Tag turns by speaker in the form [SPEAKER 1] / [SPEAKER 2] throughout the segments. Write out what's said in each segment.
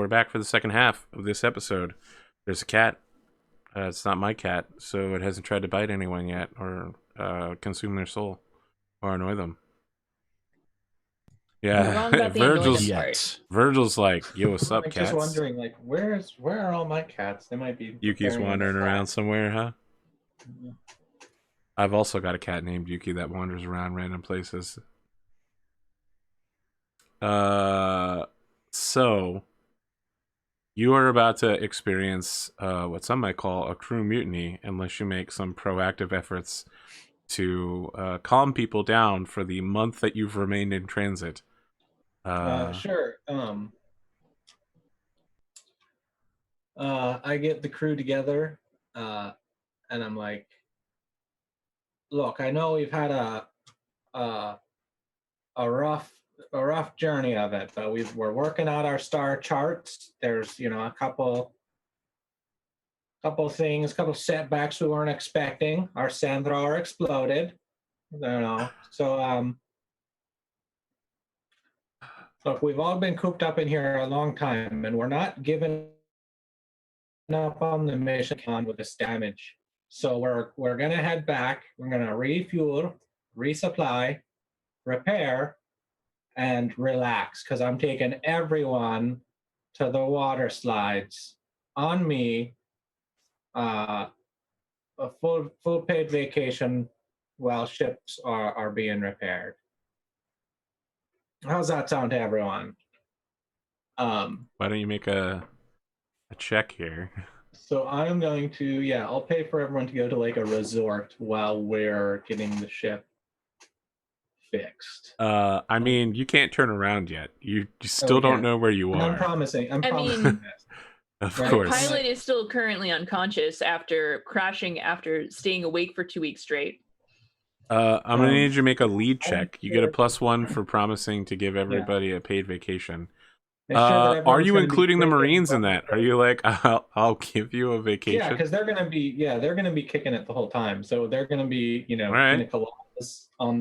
[SPEAKER 1] we're back for the second half of this episode. There's a cat. It's not my cat, so it hasn't tried to bite anyone yet, or consume their soul, or annoy them.
[SPEAKER 2] You're wrong
[SPEAKER 1] Yeah,
[SPEAKER 2] about the annoyance part.
[SPEAKER 1] Virgil's like, yo, what's up,
[SPEAKER 3] I'm
[SPEAKER 1] cats?
[SPEAKER 3] just wondering, like, where are all my cats? They might be.
[SPEAKER 1] Yuki's wandering around somewhere, huh?
[SPEAKER 3] Yeah.
[SPEAKER 1] I've also got a cat named Yuki that wanders around random places. So you are about to experience what some might call a crew mutiny, unless you make some proactive efforts to calm people down for the month that you've remained in transit.
[SPEAKER 3] Sure. I get the crew together, and I'm like, look, I know we've had a rough journey of it, but we're working out our star charts. There's a couple things, couple setbacks we weren't expecting. Our Sandra exploded. So look, we've all been cooped up in here a long time, and we're not giving up on the mission on with this damage. So we're gonna head back. We're gonna refuel, resupply, repair, and relax, because I'm taking everyone to the water slides on me. A full paid vacation while ships are being repaired. How's that sound to everyone?
[SPEAKER 1] Why don't you make a check here?
[SPEAKER 3] So I'm going to, I'll pay for everyone to go to like a resort while we're getting the ship fixed.
[SPEAKER 1] I mean, you can't turn around yet. You still don't know where you are.
[SPEAKER 3] I'm promising
[SPEAKER 2] mean,
[SPEAKER 3] this.
[SPEAKER 1] Of
[SPEAKER 3] Right?
[SPEAKER 1] course.
[SPEAKER 2] The pilot is still currently unconscious after crashing after staying awake for 2 weeks straight.
[SPEAKER 1] I'm gonna need you to make a lead check. You get a +1 for promising to give everybody a paid vacation. Are you including the Marines in that? Are you like, I'll give you a vacation?
[SPEAKER 3] Yeah, because they're gonna be kicking it the whole time. So they're gonna be pina coladas on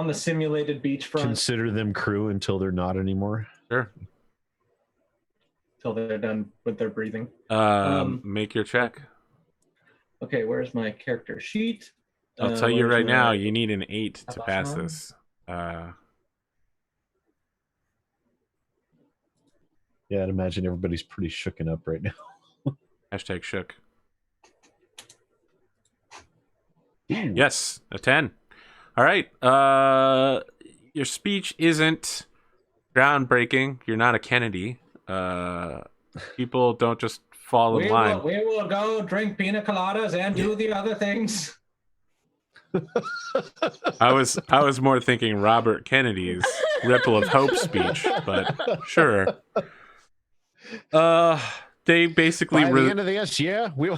[SPEAKER 3] the simulated beachfront.
[SPEAKER 4] Consider them crew until they're not anymore.
[SPEAKER 1] Sure.
[SPEAKER 3] Till they're done with their breathing.
[SPEAKER 1] Make your check.
[SPEAKER 3] Okay, where's my character sheet?
[SPEAKER 1] I'll tell you right now, you need an 8 to pass this.
[SPEAKER 4] Yeah, I'd imagine everybody's pretty shooken up right now.
[SPEAKER 1] Hashtag shook. Yes, a 10. All right. Your speech isn't groundbreaking. You're not a Kennedy. People don't just fall in line.
[SPEAKER 3] We will go drink pina coladas and do the other things.
[SPEAKER 1] I was more thinking Robert Kennedy's Ripple of Hope speech, but sure. They basically
[SPEAKER 4] by the end of this year, we'll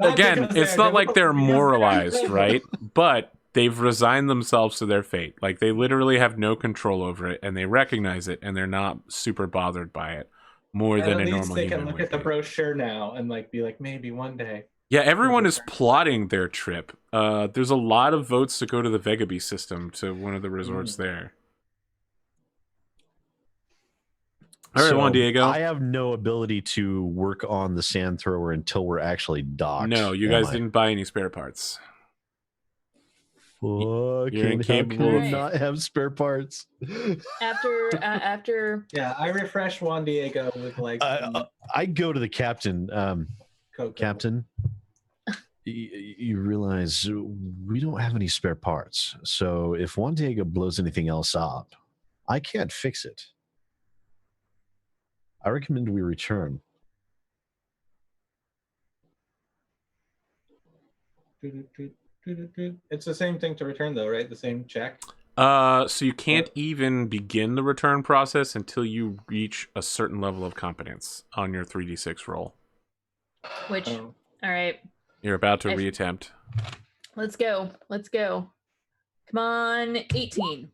[SPEAKER 1] again, it's not like they're moralized, right? But they've resigned themselves to their fate. Like, they literally have no control over it, and they recognize it, and they're not super bothered by it more than a normal human. At least
[SPEAKER 3] they can look at the brochure now and be like, maybe one day.
[SPEAKER 1] Yeah, everyone is plotting their trip. There's a lot of votes to go to the Vegabee system, to one of the resorts there. All right, Juan Diego.
[SPEAKER 4] I have no ability to work on the sand thrower until we're actually docked.
[SPEAKER 1] No, you guys didn't buy any spare parts.
[SPEAKER 4] You're incapable of not have spare parts.
[SPEAKER 2] After
[SPEAKER 3] yeah, I refresh Juan Diego with
[SPEAKER 4] I go to the captain.
[SPEAKER 3] Coco.
[SPEAKER 4] Captain, you realize we don't have any spare parts. So if Juan Diego blows anything else up, I can't fix it. I recommend we return.
[SPEAKER 3] It's the same thing to return, though, right? The same check.
[SPEAKER 1] So you can't even begin the return process until you reach a certain level of competence on your 3d6 roll.
[SPEAKER 2] Which, all right.
[SPEAKER 1] You're about to reattempt.
[SPEAKER 2] Let's go. Come on, 18.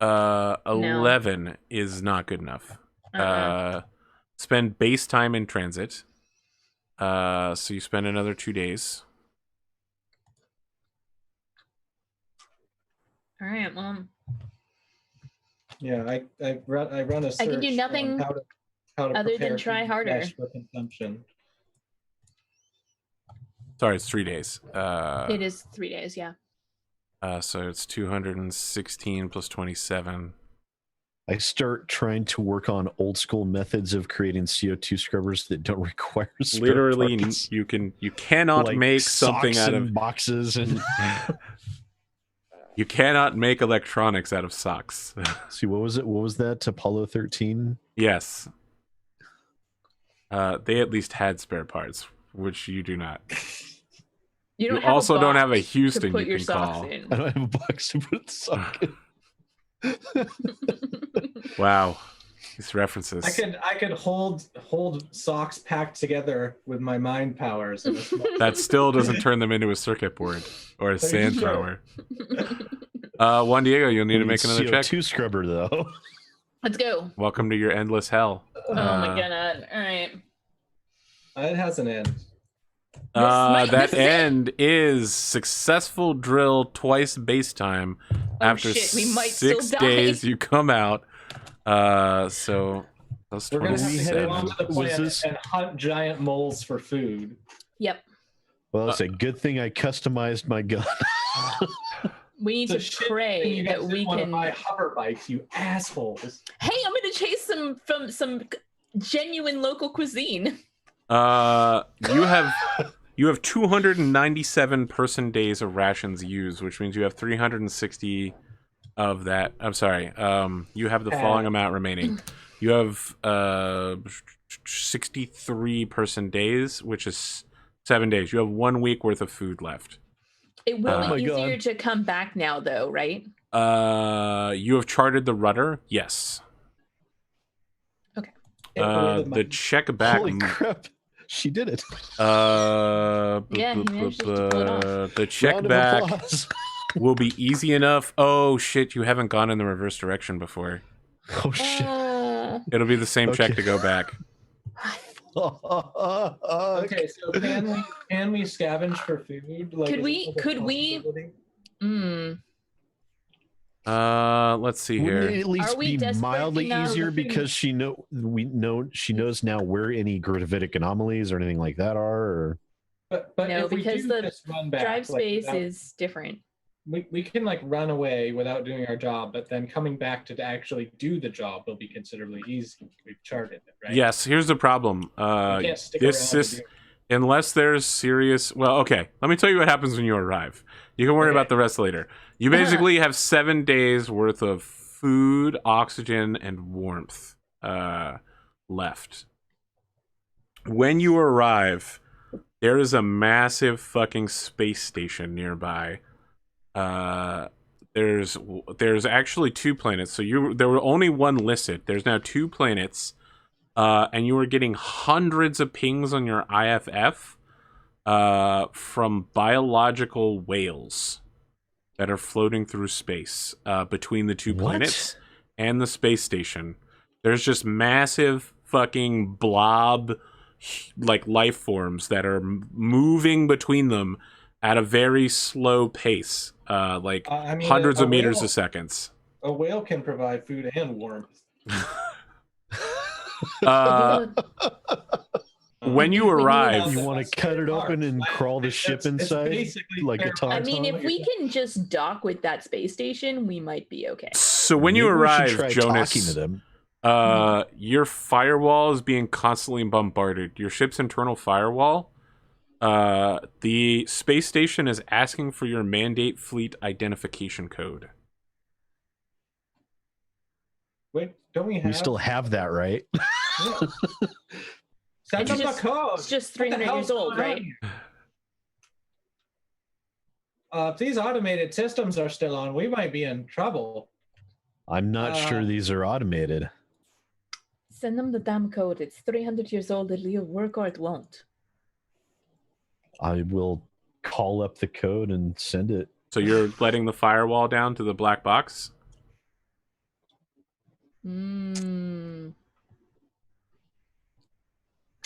[SPEAKER 1] 11 is not good enough. Spend base time in transit. So you spend another 2 days.
[SPEAKER 2] All right, well,
[SPEAKER 3] Yeah, I run a search
[SPEAKER 2] I can do
[SPEAKER 3] on
[SPEAKER 2] nothing
[SPEAKER 3] how to
[SPEAKER 2] other than
[SPEAKER 3] prepare
[SPEAKER 2] try
[SPEAKER 3] food
[SPEAKER 2] harder.
[SPEAKER 3] fresh for consumption.
[SPEAKER 1] Sorry, it's 3 days.
[SPEAKER 2] It is 3 days, yeah.
[SPEAKER 1] So it's 216 plus 27.
[SPEAKER 4] I start trying to work on old school methods of creating CO2 scrubbers that don't require spare
[SPEAKER 1] Literally,
[SPEAKER 4] parts.
[SPEAKER 1] you cannot
[SPEAKER 4] Like
[SPEAKER 1] make something
[SPEAKER 4] socks
[SPEAKER 1] out
[SPEAKER 4] and
[SPEAKER 1] of
[SPEAKER 4] boxes and
[SPEAKER 1] you cannot make electronics out of socks.
[SPEAKER 4] see what was it? What was that? Apollo 13?
[SPEAKER 1] Yes. They at least had spare parts, which you do not.
[SPEAKER 2] You don't
[SPEAKER 1] You
[SPEAKER 2] have
[SPEAKER 1] also
[SPEAKER 2] a
[SPEAKER 1] don't have a
[SPEAKER 2] box
[SPEAKER 1] Houston
[SPEAKER 2] to put
[SPEAKER 1] you
[SPEAKER 2] your
[SPEAKER 1] can
[SPEAKER 2] socks
[SPEAKER 1] call.
[SPEAKER 2] in.
[SPEAKER 4] I don't have a box to put the sock in.
[SPEAKER 1] Wow. These references.
[SPEAKER 3] I could hold socks packed together with my mind powers. In a small
[SPEAKER 1] That still doesn't turn them into a circuit board or a
[SPEAKER 3] Are you
[SPEAKER 1] sand
[SPEAKER 3] sure?
[SPEAKER 1] thrower. Juan Diego, you'll need to make another check.
[SPEAKER 4] CO2 scrubber though.
[SPEAKER 2] Let's go.
[SPEAKER 1] Welcome to your endless hell.
[SPEAKER 2] Oh my god. All right.
[SPEAKER 3] It has an end.
[SPEAKER 1] That
[SPEAKER 2] this is it.
[SPEAKER 1] end is successful drill twice base time.
[SPEAKER 2] Oh,
[SPEAKER 1] After
[SPEAKER 2] shit, we might
[SPEAKER 1] 6
[SPEAKER 2] still die.
[SPEAKER 1] days, you come out. So that's
[SPEAKER 3] We're gonna have to
[SPEAKER 1] 27.
[SPEAKER 3] go onto the
[SPEAKER 4] Was
[SPEAKER 3] planet
[SPEAKER 4] this-
[SPEAKER 3] and hunt giant moles for food.
[SPEAKER 2] Yep.
[SPEAKER 4] Well, it's a good thing I customized my gun.
[SPEAKER 2] We need
[SPEAKER 3] It's a
[SPEAKER 2] to
[SPEAKER 3] shit thing
[SPEAKER 2] pray
[SPEAKER 3] you guys
[SPEAKER 2] that
[SPEAKER 3] didn't
[SPEAKER 2] we
[SPEAKER 3] want to
[SPEAKER 2] can.
[SPEAKER 3] buy hover bikes, you assholes.
[SPEAKER 2] Hey, I'm gonna chase some genuine local cuisine.
[SPEAKER 1] You have 297 person days of rations used, which means you have 360 of that. I'm sorry. You have the following amount remaining. You have 63 person days, which is 7 days. You have 1 week worth of food left.
[SPEAKER 2] It will
[SPEAKER 1] Oh my
[SPEAKER 2] be easier
[SPEAKER 4] God.
[SPEAKER 2] to come back now, though, right?
[SPEAKER 1] You have charted the rudder. Yes. The check back.
[SPEAKER 4] Holy crap. She did it.
[SPEAKER 2] Yeah, he managed to pull it off.
[SPEAKER 1] The check
[SPEAKER 4] Round of
[SPEAKER 1] back
[SPEAKER 4] applause.
[SPEAKER 1] will be easy enough. Oh shit! You haven't gone in the reverse direction before.
[SPEAKER 4] Oh shit.
[SPEAKER 1] It'll be the same check
[SPEAKER 4] Okay.
[SPEAKER 1] to go back.
[SPEAKER 3] Okay, so can we scavenge for food? Like,
[SPEAKER 2] Could
[SPEAKER 3] is
[SPEAKER 2] we-
[SPEAKER 3] it a
[SPEAKER 2] could we-
[SPEAKER 3] possibility?
[SPEAKER 1] Let's see
[SPEAKER 4] Wouldn't it
[SPEAKER 1] here.
[SPEAKER 4] at least
[SPEAKER 2] Are we
[SPEAKER 4] be
[SPEAKER 2] desperate
[SPEAKER 4] mildly
[SPEAKER 2] enough?
[SPEAKER 4] easier because she knows now where any gravitic anomalies or anything like that are? Or...
[SPEAKER 3] But
[SPEAKER 2] No,
[SPEAKER 3] if we
[SPEAKER 2] because
[SPEAKER 3] do
[SPEAKER 2] the
[SPEAKER 3] just run back,
[SPEAKER 2] Drive space
[SPEAKER 3] without-
[SPEAKER 2] is different.
[SPEAKER 3] we can like run away without doing our job, but then coming back to actually do the job will be considerably easier. We've charted it, right?
[SPEAKER 1] Yes, here's the problem.
[SPEAKER 3] We can't stick
[SPEAKER 1] This
[SPEAKER 3] around
[SPEAKER 1] is
[SPEAKER 3] and do-
[SPEAKER 1] unless there's serious. Well, okay. Let me tell you what happens when you arrive. You can worry
[SPEAKER 3] Okay.
[SPEAKER 1] about the rest later. You basically have 7 days worth of food, oxygen, and warmth left. When you arrive, there is a massive fucking space station nearby. There's actually 2 planets. So there were only 1 listed. There's now 2 planets. And you were getting hundreds of pings on your IFF from biological whales that are floating through space between the 2
[SPEAKER 4] What?
[SPEAKER 1] planets and the space station. There's just massive fucking blob like life forms that are moving between them at a very slow pace, like
[SPEAKER 3] I mean,
[SPEAKER 1] hundreds
[SPEAKER 3] a
[SPEAKER 1] of meters
[SPEAKER 3] whale-
[SPEAKER 1] a second.
[SPEAKER 3] A whale can provide food and warmth.
[SPEAKER 1] When you
[SPEAKER 2] We need
[SPEAKER 1] arrive,
[SPEAKER 4] You want to cut it open and crawl the ship inside
[SPEAKER 3] basically
[SPEAKER 4] like a
[SPEAKER 3] fair
[SPEAKER 2] I
[SPEAKER 4] Tom?
[SPEAKER 2] mean, if
[SPEAKER 3] Tom,
[SPEAKER 2] we can just dock with that space station, we might be okay.
[SPEAKER 1] so when you
[SPEAKER 4] Maybe we should
[SPEAKER 1] arrive,
[SPEAKER 4] try talking
[SPEAKER 1] Jonas,
[SPEAKER 4] to them.
[SPEAKER 1] Your firewall is being constantly bombarded. Your ship's internal firewall. The space station is asking for your mandate fleet identification code.
[SPEAKER 3] Wait, don't we have?
[SPEAKER 4] We still have that, right?
[SPEAKER 3] Yeah. Send
[SPEAKER 2] It's
[SPEAKER 3] them the
[SPEAKER 2] just-
[SPEAKER 3] code.
[SPEAKER 2] It's just
[SPEAKER 3] What the
[SPEAKER 2] 300
[SPEAKER 3] hell's
[SPEAKER 2] years old,
[SPEAKER 3] going on
[SPEAKER 2] right?
[SPEAKER 3] here? If these automated systems are still on, we might be in trouble.
[SPEAKER 4] I'm not sure
[SPEAKER 3] Uh,
[SPEAKER 4] these are automated.
[SPEAKER 2] Send them the damn code. It's 300 years old. It'll either work or it won't.
[SPEAKER 4] I will call up the code and send it.
[SPEAKER 1] So you're letting the firewall down to the black box?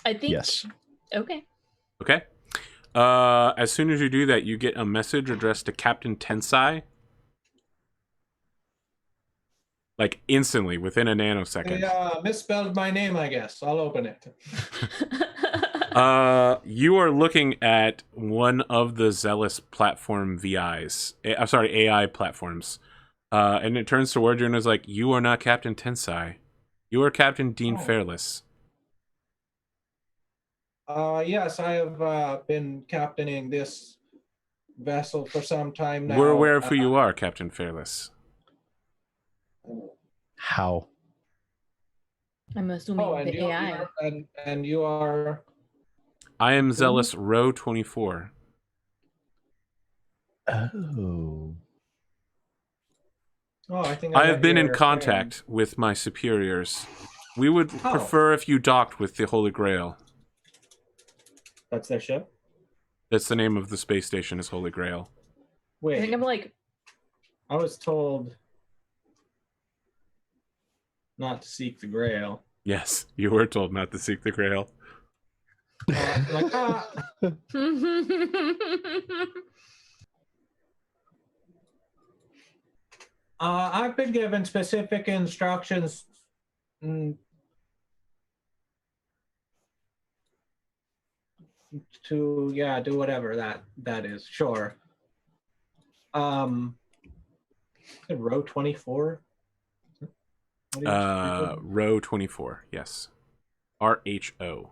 [SPEAKER 2] I think.
[SPEAKER 4] Yes.
[SPEAKER 2] Okay.
[SPEAKER 1] Okay. As soon as you do that, you get a message addressed to Captain Tensai. like instantly within a nanosecond.
[SPEAKER 3] They misspelled my name, I guess. I'll open it.
[SPEAKER 1] You are looking at one of the Zealous platform VIs. I'm sorry, AI platforms. And it turns toward you and is like, "You are not Captain Tensai. You are Captain Dean Fairless."
[SPEAKER 3] Yes, I have been captaining this vessel for some time now.
[SPEAKER 1] We're aware of who you are, Captain Fairless.
[SPEAKER 4] How?
[SPEAKER 2] I'm assuming
[SPEAKER 3] and
[SPEAKER 2] the AI.
[SPEAKER 3] and you are.
[SPEAKER 1] I am Zealous Row 24.
[SPEAKER 4] Oh.
[SPEAKER 3] Oh, I think
[SPEAKER 1] I have been in
[SPEAKER 3] your
[SPEAKER 1] contact with my superiors. We would prefer if you docked with the Holy Grail.
[SPEAKER 3] That's their ship?
[SPEAKER 1] That's the name of the space station, is Holy Grail.
[SPEAKER 3] Wait.
[SPEAKER 2] I think I'm like,
[SPEAKER 3] I was told not to seek the Grail.
[SPEAKER 1] Yes, you were told not to seek the Grail.
[SPEAKER 3] I've been given specific instructions to do whatever that is. Sure. Row 24.
[SPEAKER 1] Row 24. Yes. RHO.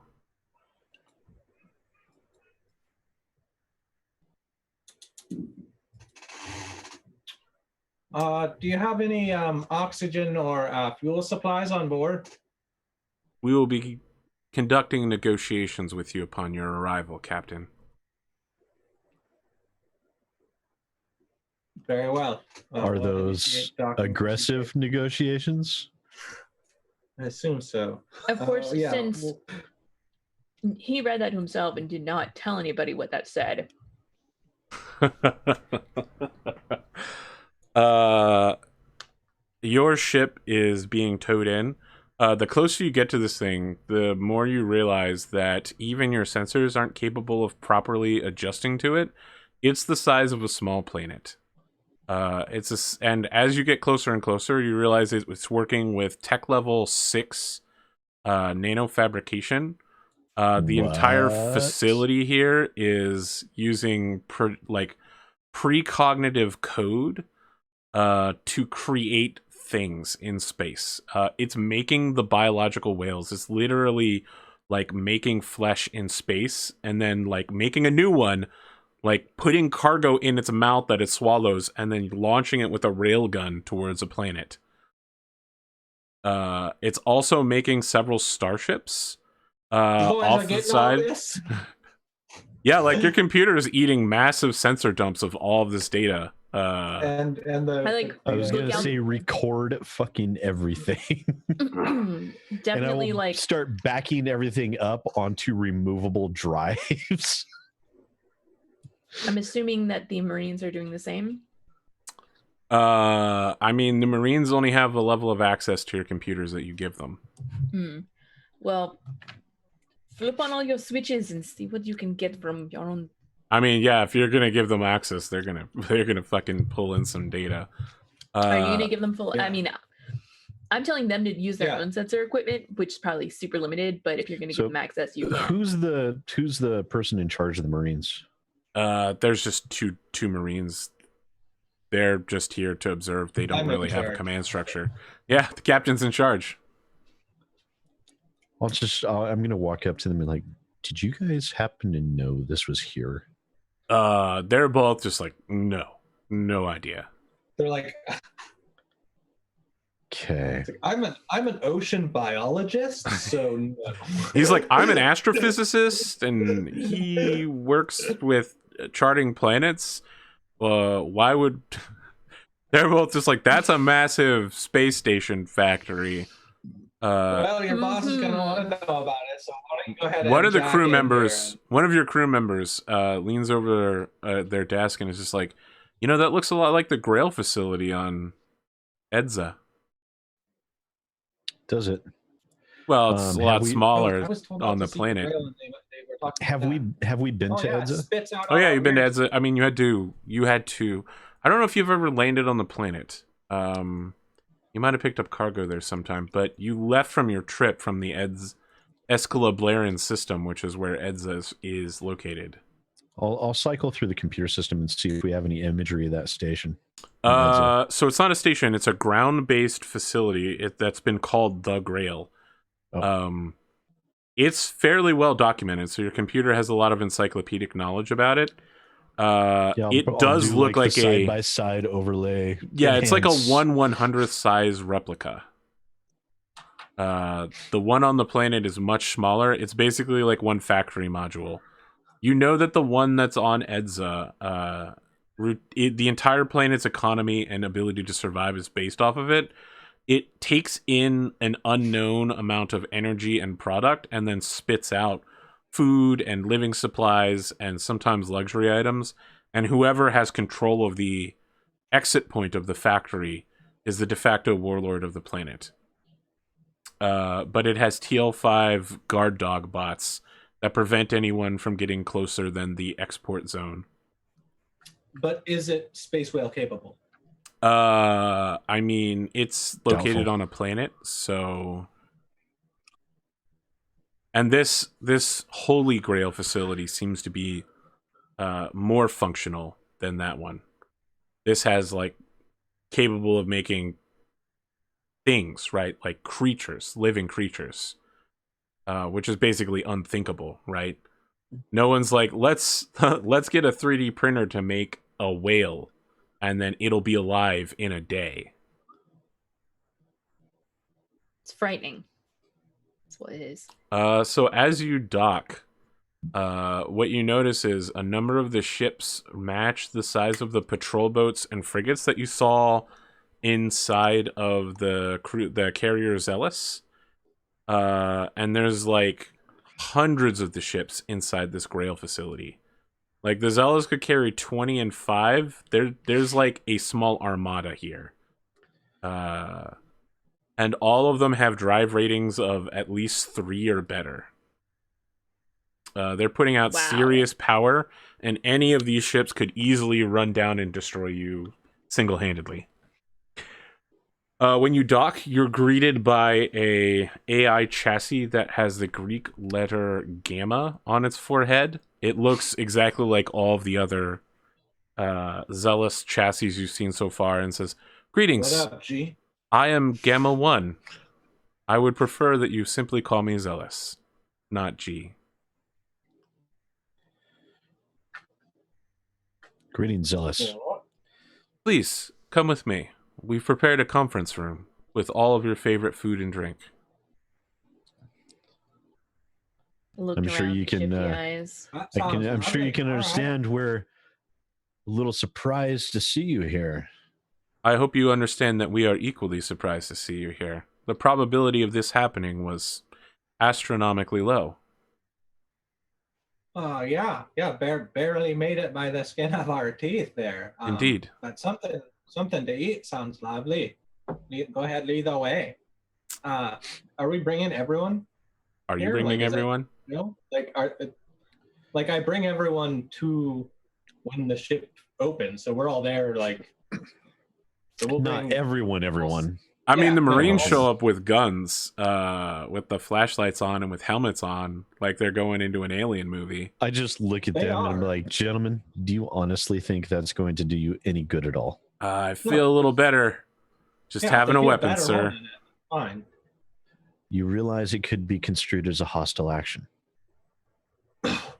[SPEAKER 3] Do you have any oxygen or fuel supplies on board?
[SPEAKER 1] We will be conducting negotiations with you upon your arrival, Captain.
[SPEAKER 3] Very well.
[SPEAKER 4] Are those aggressive negotiations?
[SPEAKER 3] I assume so.
[SPEAKER 2] of course, since he read that to himself and did not tell anybody what that said.
[SPEAKER 1] Your ship is being towed in. The closer you get to this thing, the more you realize that even your sensors aren't capable of properly adjusting to it. It's the size of a small planet. And as you get closer and closer, you realize it's working with tech level 6 nanofabrication. The entire facility here is using precognitive code to create things in space. It's making the biological whales. It's literally like making flesh in space and then like making a new one, like putting cargo in its mouth that it swallows and then launching it with a railgun towards a planet. It's also making several starships off the side. Yeah, like your computer is eating massive sensor dumps of all of this data.
[SPEAKER 4] I was gonna say record fucking everything.
[SPEAKER 2] Definitely,
[SPEAKER 4] and I will start backing everything up onto removable drives.
[SPEAKER 2] I'm assuming that the Marines are doing the same.
[SPEAKER 1] I mean, the Marines only have a level of access to your computers that you give them.
[SPEAKER 2] Well, flip on all your switches and see what you can get from your own.
[SPEAKER 1] I mean, yeah, if you're gonna give them access, they're gonna fucking pull in some data.
[SPEAKER 2] Are you gonna give them full? Yeah. I mean, I'm telling them to use their own sensor equipment, which is probably super limited. But if you're gonna give them access, you can.
[SPEAKER 4] Who's the person in charge of the Marines?
[SPEAKER 1] There's just two Marines. They're just here to observe. They don't really have a command structure. Yeah, the captain's in charge.
[SPEAKER 4] I'm gonna walk up to them and like, did you guys happen to know this was here?
[SPEAKER 1] They're both just like, no idea.
[SPEAKER 3] They're like,
[SPEAKER 4] okay.
[SPEAKER 3] I'm an ocean biologist, so no.
[SPEAKER 1] He's like, I'm an astrophysicist, and he works with charting planets. Why would they're both just like, that's a massive space station factory.
[SPEAKER 3] Well, your boss is gonna want to know about it, so why don't you go ahead?
[SPEAKER 1] One of your crew members leans over their desk and is just like, that looks a lot like the Grail facility on Edza.
[SPEAKER 4] Does it?
[SPEAKER 1] Well, it's a lot smaller on the planet.
[SPEAKER 4] Have we been to Edza?
[SPEAKER 1] Oh yeah, you've been to Edza. I mean, you had to. I don't know if you've ever landed on the planet. You might have picked up cargo there sometime, but you left from your trip from the Escalablarian system, which is where Edza is located.
[SPEAKER 4] I'll cycle through the computer system and see if we have any imagery of that station.
[SPEAKER 1] So it's not a station; it's a ground-based facility that's been called the Grail.
[SPEAKER 4] Oh.
[SPEAKER 1] It's fairly well documented, so your computer has a lot of encyclopedic knowledge about it. It does look like a
[SPEAKER 4] side-by-side overlay.
[SPEAKER 1] Yeah, it's like a 1/100th size replica. The one on the planet is much smaller. It's basically like one factory module. You know that the one that's on Edza, the entire planet's economy and ability to survive is based off of it. It takes in an unknown amount of energy and product and then spits out food and living supplies and sometimes luxury items. And whoever has control of the exit point of the factory is the de facto warlord of the planet. But it has TL5 guard dog bots that prevent anyone from getting closer than the export zone.
[SPEAKER 3] But is it space whale capable?
[SPEAKER 1] I mean, it's located
[SPEAKER 4] Doubtful.
[SPEAKER 1] on a planet, so... And this Holy Grail facility seems to be more functional than that one. This has, like, capable of making things, right? Like creatures, living creatures. Which is basically unthinkable, right? No one's like, let's get a 3D printer to make a whale, and then it'll be alive in a day.
[SPEAKER 2] It's frightening. That's what it is.
[SPEAKER 1] So as you dock, what you notice is a number of the ships match the size of the patrol boats and frigates that you saw inside of the carrier Zealous. And there's like hundreds of the ships inside this Grail facility. Like the Zealous could carry 20 and 5. There's like a small armada here. And all of them have drive ratings of at least 3 or better. They're putting out serious power, and any of these ships could easily run down and destroy you single-handedly. When you dock, you're greeted by a AI chassis that has the Greek letter gamma on its forehead. It looks exactly like all of the other Zealous chassis you've seen so far and says, "Greetings,
[SPEAKER 3] What up, G?
[SPEAKER 1] I am Gamma 1. I would prefer that you simply call me Zealous, not G."
[SPEAKER 4] Greetings, Zealous.
[SPEAKER 1] Please, come with me. We've prepared a conference room with all of your favorite food and drink.
[SPEAKER 2] I'm
[SPEAKER 4] sure you can. I'm sure you can understand we're a little surprised to see you here.
[SPEAKER 1] I hope you understand that we are equally surprised to see you here. The probability of this happening was astronomically low.
[SPEAKER 3] Yeah, barely made it by the skin of our teeth there.
[SPEAKER 1] Indeed.
[SPEAKER 3] But something to eat sounds lovely. Go ahead, lead the way. Are we bringing everyone?
[SPEAKER 1] Are you bringing everyone?
[SPEAKER 3] Like I bring everyone to when the ship opens, so we're all there. Like, so we'll
[SPEAKER 4] not everyone.
[SPEAKER 1] I mean, the Marines show up with guns, with the flashlights on and with helmets on, like they're going into an alien movie.
[SPEAKER 4] I just look at them and I'm like, gentlemen, do you honestly think that's going to do you any good at all?
[SPEAKER 1] I feel a little better just having a weapon, sir.
[SPEAKER 3] Fine.
[SPEAKER 1] You
[SPEAKER 4] realize it could be construed as a hostile action.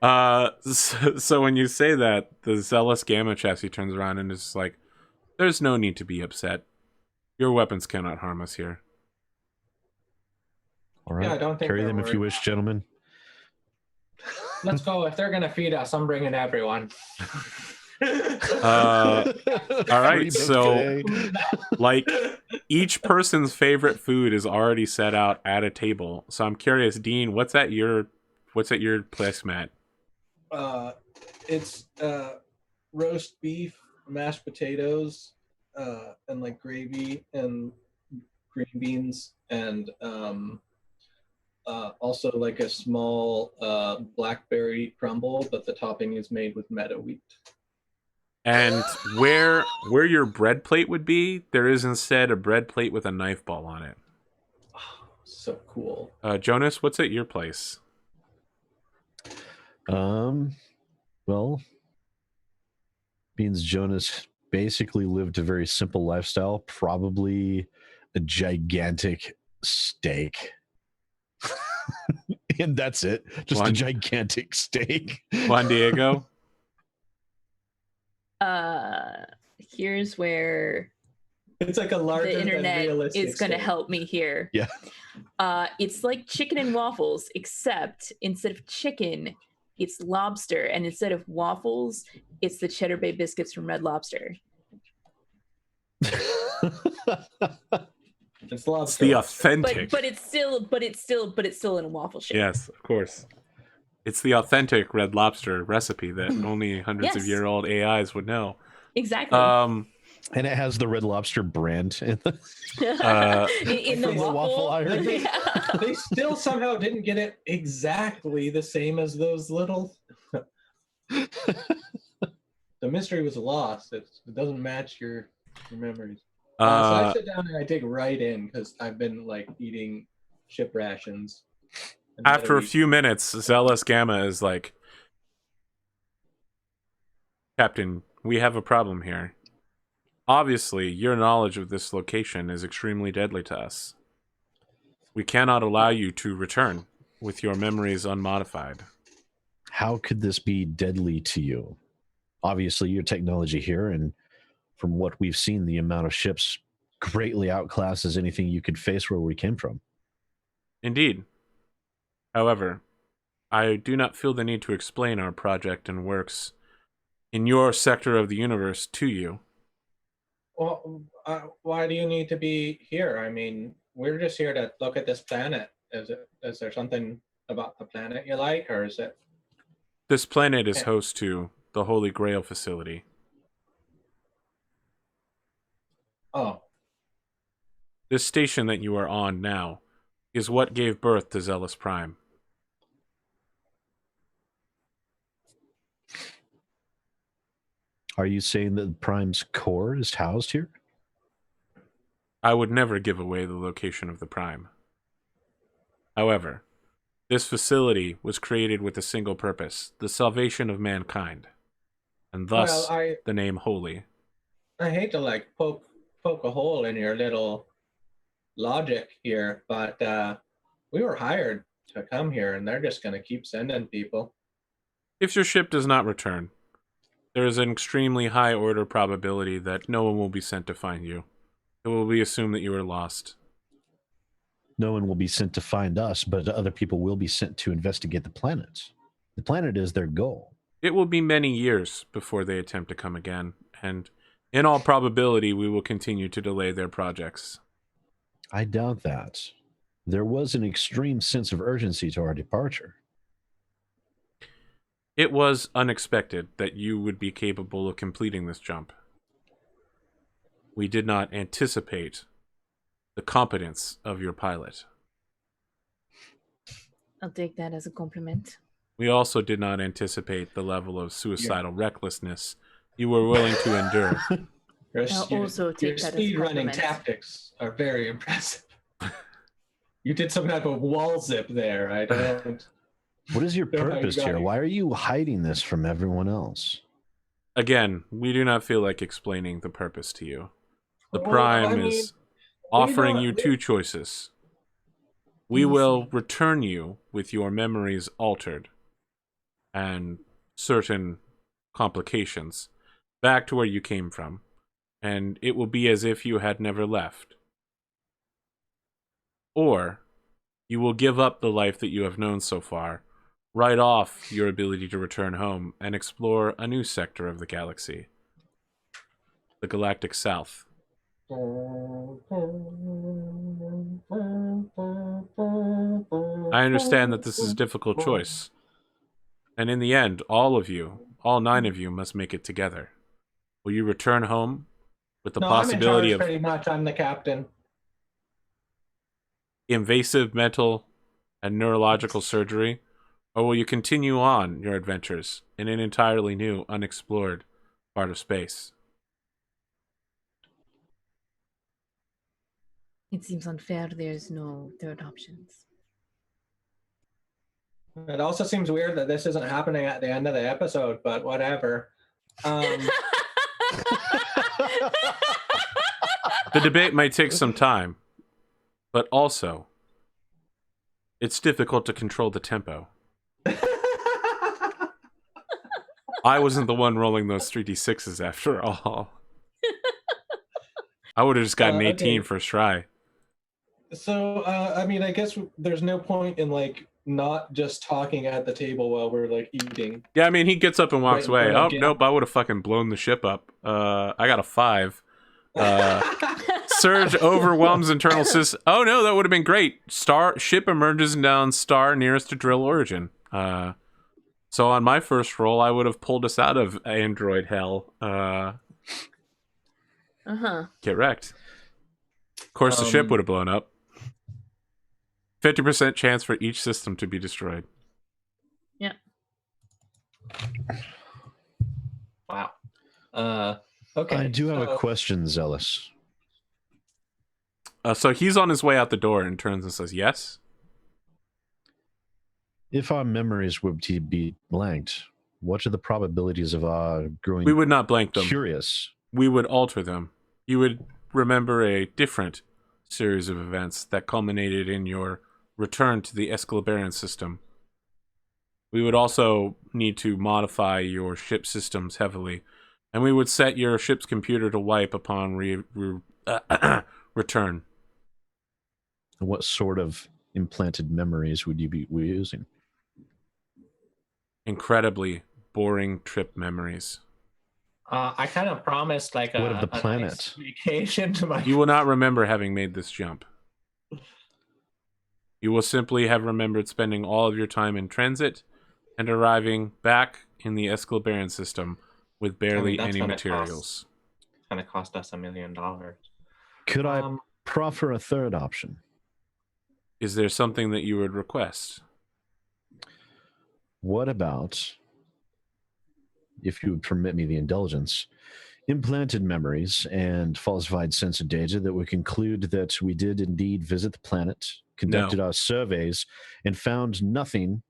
[SPEAKER 1] So when you say that, the Zealous Gamma chassis turns around and is like, "There's no need to be upset. Your weapons cannot harm us here."
[SPEAKER 4] All right, I don't think carry them if you wish, gentlemen.
[SPEAKER 3] Let's go. If they're gonna feed us, I'm bringing everyone.
[SPEAKER 1] All right, so like each person's favorite food is already set out at a table. So I'm curious, Dean, what's at your placemat?
[SPEAKER 3] It's roast beef, mashed potatoes, and like gravy and green beans, and also like a small blackberry crumble, but the topping is made with meadow wheat.
[SPEAKER 1] And where your bread plate would be, there is instead a bread plate with a knife ball on it.
[SPEAKER 3] Oh, so cool.
[SPEAKER 1] Jonas, what's at your place?
[SPEAKER 4] Well, means Jonas basically lived a very simple lifestyle, probably a gigantic steak. And that's it. Just a gigantic steak.
[SPEAKER 1] Juan Diego?
[SPEAKER 2] Here's where
[SPEAKER 3] it's like a larger
[SPEAKER 2] the internet
[SPEAKER 3] realistic
[SPEAKER 2] is going to
[SPEAKER 3] steak.
[SPEAKER 2] help me here.
[SPEAKER 4] Yeah.
[SPEAKER 2] It's like chicken and waffles, except instead of chicken, it's lobster, and instead of waffles, it's the Cheddar Bay biscuits from Red Lobster.
[SPEAKER 3] It's lobster.
[SPEAKER 1] It's the authentic.
[SPEAKER 2] But it's still in a waffle shape.
[SPEAKER 1] Yes, of course. It's the authentic Red Lobster recipe that only hundreds of year old AIs would know.
[SPEAKER 2] Exactly.
[SPEAKER 4] And it has the Red Lobster brand in the,
[SPEAKER 2] in the waffle
[SPEAKER 4] iron.
[SPEAKER 2] Yeah.
[SPEAKER 3] They still somehow didn't get it exactly the same as those little. The mystery was lost. It doesn't match your memories. So I sit down and I dig right in because I've been like eating ship rations.
[SPEAKER 1] After a few minutes, Zealous Gamma is like, Captain, we have a problem here. Obviously, your knowledge of this location is extremely deadly to us. We cannot allow you to return with your memories unmodified.
[SPEAKER 4] How could this be deadly to you? Obviously, your technology here, and from what we've seen, the amount of ships greatly outclasses anything you could face where we came from.
[SPEAKER 1] Indeed. However, I do not feel the need to explain our project and works in your sector of the universe to you.
[SPEAKER 3] Well, why do you need to be here? I mean, we're just here to look at this planet. Is there something about the planet you like, or is it?
[SPEAKER 1] This planet is host to the Holy Grail facility.
[SPEAKER 3] Oh.
[SPEAKER 1] This station that you are on now is what gave birth to Zealous Prime.
[SPEAKER 4] Are you saying that Prime's core is housed here?
[SPEAKER 1] I would never give away the location of the Prime. However, this facility was created with a single purpose, the salvation of mankind, and thus the name Holy.
[SPEAKER 3] I hate to like poke a hole in your little logic here, but we were hired to come here, and they're just going to keep sending people.
[SPEAKER 1] If your ship does not return, there is an extremely high order probability that no one will be sent to find you. It will be assumed that you are lost.
[SPEAKER 4] No one will be sent to find us, but other people will be sent to investigate the planet. The planet is their goal.
[SPEAKER 1] It will be many years before they attempt to come again, and in all probability, we will continue to delay their projects.
[SPEAKER 4] I doubt that. There was an extreme sense of urgency to our departure.
[SPEAKER 1] It was unexpected that you would be capable of completing this jump. We did not anticipate the competence of your pilot.
[SPEAKER 2] I'll take that as a compliment.
[SPEAKER 1] We also did not anticipate the level of suicidal recklessness you were willing to endure.
[SPEAKER 2] I'll also take that as a
[SPEAKER 3] speed running
[SPEAKER 2] compliment.
[SPEAKER 3] tactics are very impressive. You did some type of wall zip there. I don't.
[SPEAKER 4] What is your
[SPEAKER 3] No,
[SPEAKER 4] purpose
[SPEAKER 3] you got
[SPEAKER 4] here?
[SPEAKER 3] it.
[SPEAKER 4] Why are you hiding this from everyone else?
[SPEAKER 1] Again, we do not feel like explaining the purpose to you. The
[SPEAKER 3] Well,
[SPEAKER 1] Prime
[SPEAKER 3] I mean,
[SPEAKER 1] is offering you
[SPEAKER 3] don't-
[SPEAKER 1] two choices. We will return you with your memories altered and certain complications back to where you came from, and it will be as if you had never left. Or you will give up the life that you have known so far, write off your ability to return home, and explore a new sector of the galaxy, the Galactic South. I understand that this is a difficult choice. And in the end, all of you, all 9 of you, must make it together. Will you return home with the possibility
[SPEAKER 3] I'm in charge,
[SPEAKER 1] of
[SPEAKER 3] pretty much. I'm the captain.
[SPEAKER 1] invasive mental and neurological surgery? Or will you continue on your adventures in an entirely new, unexplored part of space.
[SPEAKER 2] It seems unfair there's no third options.
[SPEAKER 3] It also seems weird that this isn't happening at the end of the episode, but whatever.
[SPEAKER 1] The debate might take some time, but also, it's difficult to control the tempo. I wasn't the one rolling those 3d6s after all. I would have just gotten 18
[SPEAKER 3] okay.
[SPEAKER 1] first try.
[SPEAKER 3] So, I mean, I guess there's no point in like not just talking at the table while we're like eating.
[SPEAKER 1] Yeah, I mean, he gets up and walks
[SPEAKER 3] Right,
[SPEAKER 1] away.
[SPEAKER 3] right,
[SPEAKER 1] Oh,
[SPEAKER 3] yeah.
[SPEAKER 1] nope, I would have fucking blown the ship up. I got a 5. Surge overwhelms internal system. Oh no, that would have been great. Ship emerges down star nearest to drill origin. So on my first roll, I would have pulled us out of android hell. Get wrecked. Of course, the ship would have blown up. 50% chance for each system to be destroyed.
[SPEAKER 2] Yeah.
[SPEAKER 3] Wow. Okay.
[SPEAKER 4] I do have a question, Zealous.
[SPEAKER 1] So he's on his way out the door and turns and says, yes?
[SPEAKER 4] If our memories were to be blanked, what are the probabilities of our growing
[SPEAKER 1] We would not blank them.
[SPEAKER 4] curious?
[SPEAKER 1] We would alter them. You would remember a different series of events that culminated in your return to the Escalibarian system. We would also need to modify your ship systems heavily, and we would set your ship's computer to wipe upon return.
[SPEAKER 4] What sort of implanted memories would you be using?
[SPEAKER 1] Incredibly boring trip memories.
[SPEAKER 3] I kind of promised like
[SPEAKER 4] What of the
[SPEAKER 3] a
[SPEAKER 4] planet?
[SPEAKER 3] nice vacation to my.
[SPEAKER 1] You will not remember having made this jump. You will simply have remembered spending all of your time in transit and arriving back in the Escalibarian system with barely
[SPEAKER 3] that's
[SPEAKER 1] any
[SPEAKER 3] gonna
[SPEAKER 1] materials.
[SPEAKER 3] It's gonna cost us $1 million.
[SPEAKER 4] Could I proffer a third option?
[SPEAKER 1] Is there something that you would request?
[SPEAKER 4] What about, if you would permit me the indulgence, implanted memories and falsified sensor data that would conclude that we did indeed visit the planet, conducted our surveys, and found nothing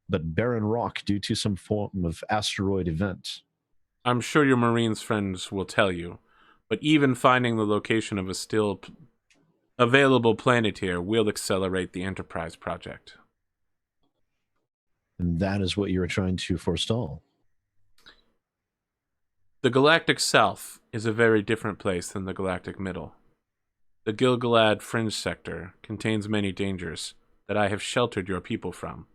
[SPEAKER 4] but barren rock due to some form of asteroid event?
[SPEAKER 1] I'm sure your Marines friends will tell you, but even finding the location of a still available planet here will accelerate the Enterprise project.
[SPEAKER 4] And that is what you're trying to forestall.
[SPEAKER 1] The Galactic South is a very different place than the Galactic Middle. The Gil-galad fringe sector contains many dangers that I have sheltered your people from.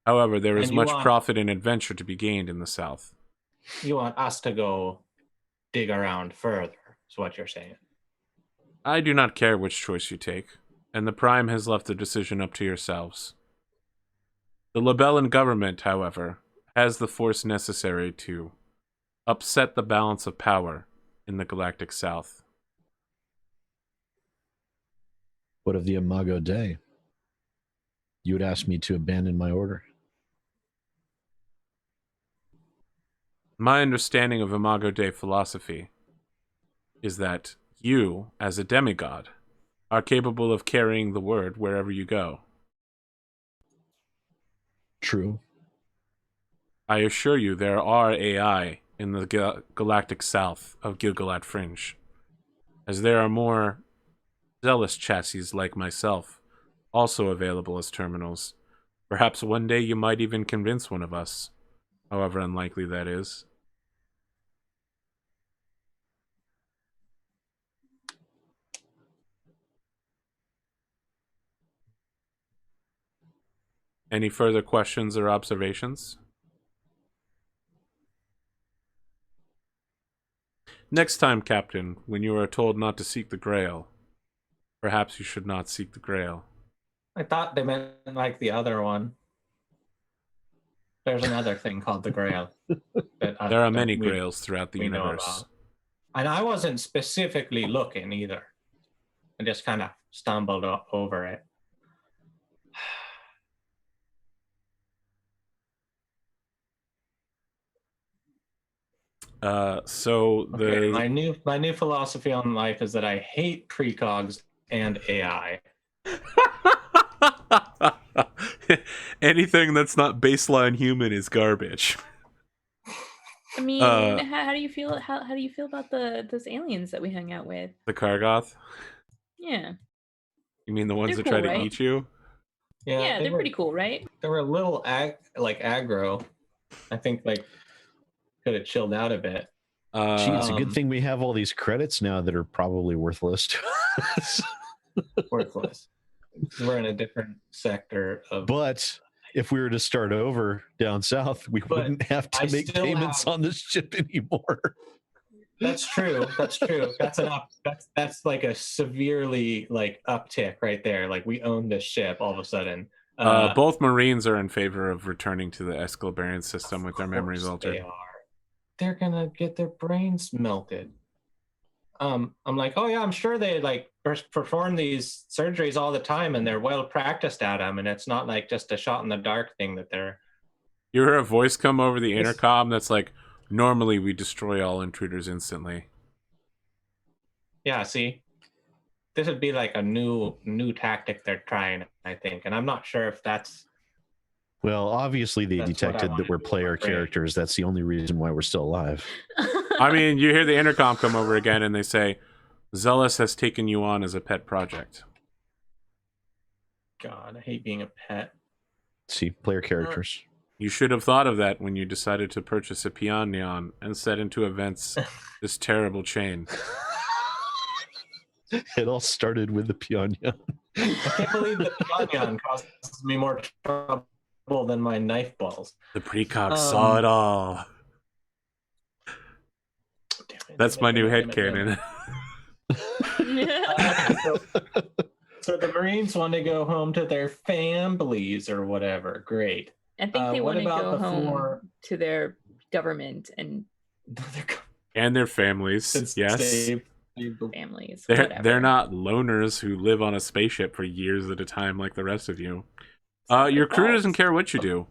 [SPEAKER 1] However, there is much profit and adventure to be gained in the South.
[SPEAKER 3] You want us to go dig around further, is what you're saying.
[SPEAKER 1] I do not care which choice you take, and the Prime has left the decision up to yourselves. The Libellan government, however, has the force necessary to upset the balance of power in the Galactic South.
[SPEAKER 4] What of the Imago Dei? You would ask me to abandon my order.
[SPEAKER 1] My understanding of Imago Dei philosophy is that you, as a demigod, are capable of carrying the word wherever you go.
[SPEAKER 4] True.
[SPEAKER 1] I assure you there are AI in the Galactic South of Gil-galad Fringe, as there are more zealous chassis like myself also available as terminals. Perhaps one day you might even convince one of us, however unlikely that is. Any further questions or observations? Next time, Captain, when you are told not to seek the Grail, perhaps you should not seek the Grail.
[SPEAKER 3] I thought they meant like the other one. There's another thing called the Grail.
[SPEAKER 1] There are many Grails throughout the universe.
[SPEAKER 3] And I wasn't specifically looking either. I just kind of stumbled over it.
[SPEAKER 1] So
[SPEAKER 3] Okay,
[SPEAKER 1] the
[SPEAKER 3] my new philosophy on life is that I hate precogs and AI.
[SPEAKER 1] anything that's not baseline human is garbage.
[SPEAKER 2] I mean,
[SPEAKER 1] Uh,
[SPEAKER 2] how do you feel? How do you feel about those aliens that we hung out with?
[SPEAKER 1] The Kargoth?
[SPEAKER 2] Yeah,
[SPEAKER 1] You mean the ones
[SPEAKER 2] They're
[SPEAKER 1] that try
[SPEAKER 2] cool,
[SPEAKER 1] to
[SPEAKER 2] right?
[SPEAKER 1] eat you?
[SPEAKER 2] yeah,
[SPEAKER 3] they
[SPEAKER 2] they're
[SPEAKER 3] were
[SPEAKER 2] pretty cool, right?
[SPEAKER 3] they were a little aggro. I think like could have chilled out a bit.
[SPEAKER 4] Gee, it's a good
[SPEAKER 3] Um,
[SPEAKER 4] thing we have all these credits now that are probably worthless.
[SPEAKER 3] Worthless. We're in a different sector of.
[SPEAKER 4] But if we were to start over down south, we wouldn't have to
[SPEAKER 3] I
[SPEAKER 4] make
[SPEAKER 3] still
[SPEAKER 4] payments
[SPEAKER 3] have-
[SPEAKER 4] on this ship anymore.
[SPEAKER 3] That's true. That's true. That's an up. That's like a severely like uptick right there. Like we own this ship all of a sudden.
[SPEAKER 1] Both Marines are in favor of returning to the Escalibarian system with their memories
[SPEAKER 3] course
[SPEAKER 1] altered.
[SPEAKER 3] They are. They're gonna get their brains melted. I'm like, oh yeah, I'm sure they like perform these surgeries all the time, and they're well practiced at them, and it's not like just a shot in the dark thing that they're.
[SPEAKER 1] You hear a voice come over the intercom that's like, normally we destroy all intruders instantly.
[SPEAKER 3] Yeah, see, this would be like a new tactic they're trying, I think, and I'm not sure if that's.
[SPEAKER 4] Well, obviously they
[SPEAKER 3] That's what I
[SPEAKER 4] detected
[SPEAKER 3] wanna
[SPEAKER 4] that we're
[SPEAKER 3] do with
[SPEAKER 4] player
[SPEAKER 3] my brain.
[SPEAKER 4] characters. That's the only reason why we're still alive.
[SPEAKER 1] I mean, you hear the intercom come over again and they say, Zealous has taken you on as a pet project.
[SPEAKER 3] God, I hate being a pet.
[SPEAKER 4] See, player characters.
[SPEAKER 1] You should have thought of that when you decided to purchase a Peon Neon and set into events this terrible chain.
[SPEAKER 4] It all started with the Pyongyang.
[SPEAKER 3] I can't believe the Pyongyang causes me more trouble than my knife balls.
[SPEAKER 1] The precog saw it all. That's my new headcanon.
[SPEAKER 3] So the Marines want to go home to their families or whatever. Great.
[SPEAKER 2] I think they
[SPEAKER 3] what
[SPEAKER 2] want to
[SPEAKER 3] about
[SPEAKER 2] go
[SPEAKER 3] the
[SPEAKER 2] home
[SPEAKER 3] four-
[SPEAKER 2] to their government and
[SPEAKER 1] And their families, yes.
[SPEAKER 3] Save
[SPEAKER 2] families.
[SPEAKER 1] They're
[SPEAKER 2] whatever.
[SPEAKER 1] not loners who live on a spaceship for years at a time like the rest of you. Your crew doesn't care what you do.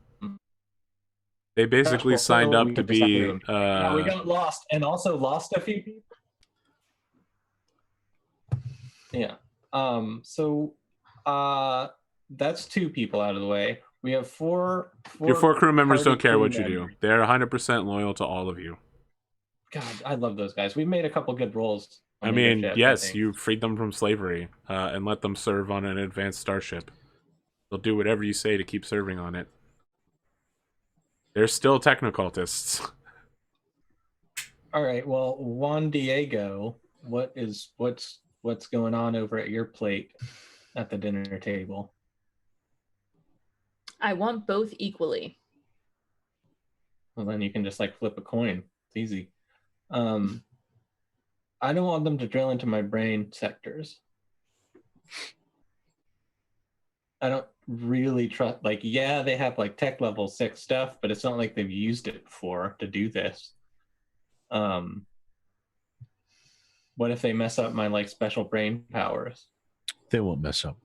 [SPEAKER 1] They basically
[SPEAKER 3] That's
[SPEAKER 1] signed
[SPEAKER 3] what
[SPEAKER 1] up
[SPEAKER 3] we
[SPEAKER 1] to
[SPEAKER 3] just
[SPEAKER 1] be.
[SPEAKER 3] have to- Yeah, we got lost and also lost a few people. Yeah. That's two people out of the way. We have four
[SPEAKER 1] Your 4 crew members
[SPEAKER 3] party
[SPEAKER 1] don't care
[SPEAKER 3] crew
[SPEAKER 1] what you do.
[SPEAKER 3] members.
[SPEAKER 1] They're 100% loyal to all of you.
[SPEAKER 3] God, I love those guys. We've made a couple good rolls.
[SPEAKER 1] I
[SPEAKER 3] on
[SPEAKER 1] mean,
[SPEAKER 3] leadership, I
[SPEAKER 1] yes,
[SPEAKER 3] think.
[SPEAKER 1] you freed them from slavery and let them serve on an advanced starship. They'll do whatever you say to keep serving on it. They're still technocultists.
[SPEAKER 3] All right. Well, Juan Diego, what's going on over at your plate at the dinner table?
[SPEAKER 2] I want both equally.
[SPEAKER 3] Well, then you can just like flip a coin. It's easy. I don't want them to drill into my brain sectors. I don't really trust. Like, yeah, they have like tech level 6 stuff, but it's not like they've used it before to do this. What if they mess up my like special brain powers?
[SPEAKER 4] They won't mess up.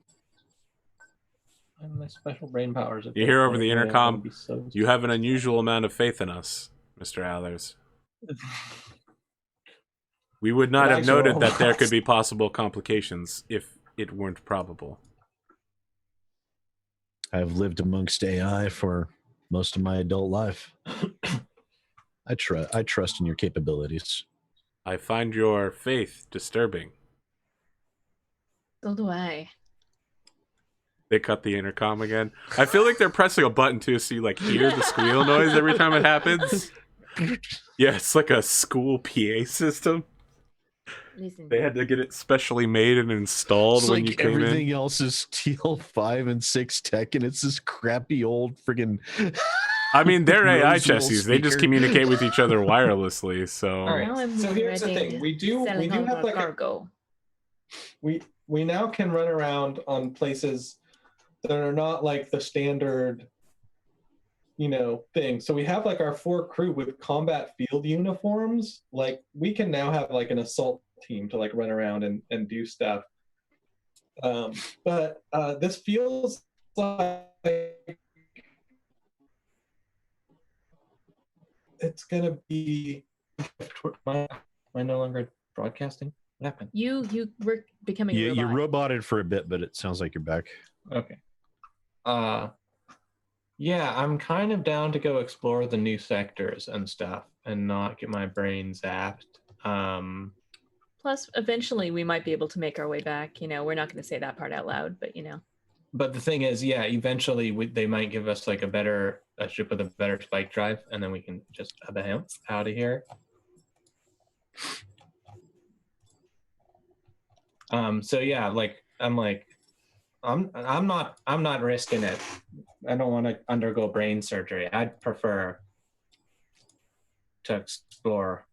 [SPEAKER 3] And my special brain powers.
[SPEAKER 1] You hear over the intercom,
[SPEAKER 3] Be so
[SPEAKER 1] you have an unusual amount of faith in us, Mr. Allers. We would not have noted that there could be possible complications if it weren't probable.
[SPEAKER 4] I've lived amongst AI for most of my adult life. I trust in your capabilities.
[SPEAKER 1] I find your faith disturbing.
[SPEAKER 2] So do I.
[SPEAKER 1] They cut the intercom again. I feel like they're pressing a button too, so you like hear the squeal noise every time it happens. Yeah, it's like a school PA system.
[SPEAKER 2] Listen.
[SPEAKER 1] They had to get it specially made and installed
[SPEAKER 4] It's
[SPEAKER 1] when
[SPEAKER 4] like
[SPEAKER 1] you came
[SPEAKER 4] everything
[SPEAKER 1] in.
[SPEAKER 4] else is TL5 and 6 tech, and it's this crappy old friggin'.
[SPEAKER 1] I mean, they're AI
[SPEAKER 4] Rose little
[SPEAKER 1] chassis. They just
[SPEAKER 4] speaker.
[SPEAKER 1] communicate with each other wirelessly. So
[SPEAKER 3] All right.
[SPEAKER 2] Now I'm
[SPEAKER 3] So here's the
[SPEAKER 2] ready
[SPEAKER 3] thing. We do
[SPEAKER 2] selling all
[SPEAKER 3] have
[SPEAKER 2] our
[SPEAKER 3] like
[SPEAKER 2] cargo.
[SPEAKER 3] we now can run around on places that are not like the standard, thing. So we have like our 4 crew with combat field uniforms. Like we can now have like an assault team to like run around and do stuff. But this feels like it's gonna be Am I no longer broadcasting? What happened?
[SPEAKER 2] You were becoming a
[SPEAKER 4] You
[SPEAKER 2] robot.
[SPEAKER 4] roboted for a bit, but it sounds like you're back.
[SPEAKER 3] Okay. Yeah, I'm kind of down to go explore the new sectors and stuff and not get my brain zapped.
[SPEAKER 2] Plus, eventually we might be able to make our way back. You know, we're not going to say that part out loud, but you know.
[SPEAKER 3] But the thing is, yeah, eventually they might give us like a ship with a better spike drive, and then we can just bounce out of here. So yeah, I'm not risking it. I don't want to undergo brain surgery. I'd prefer to explore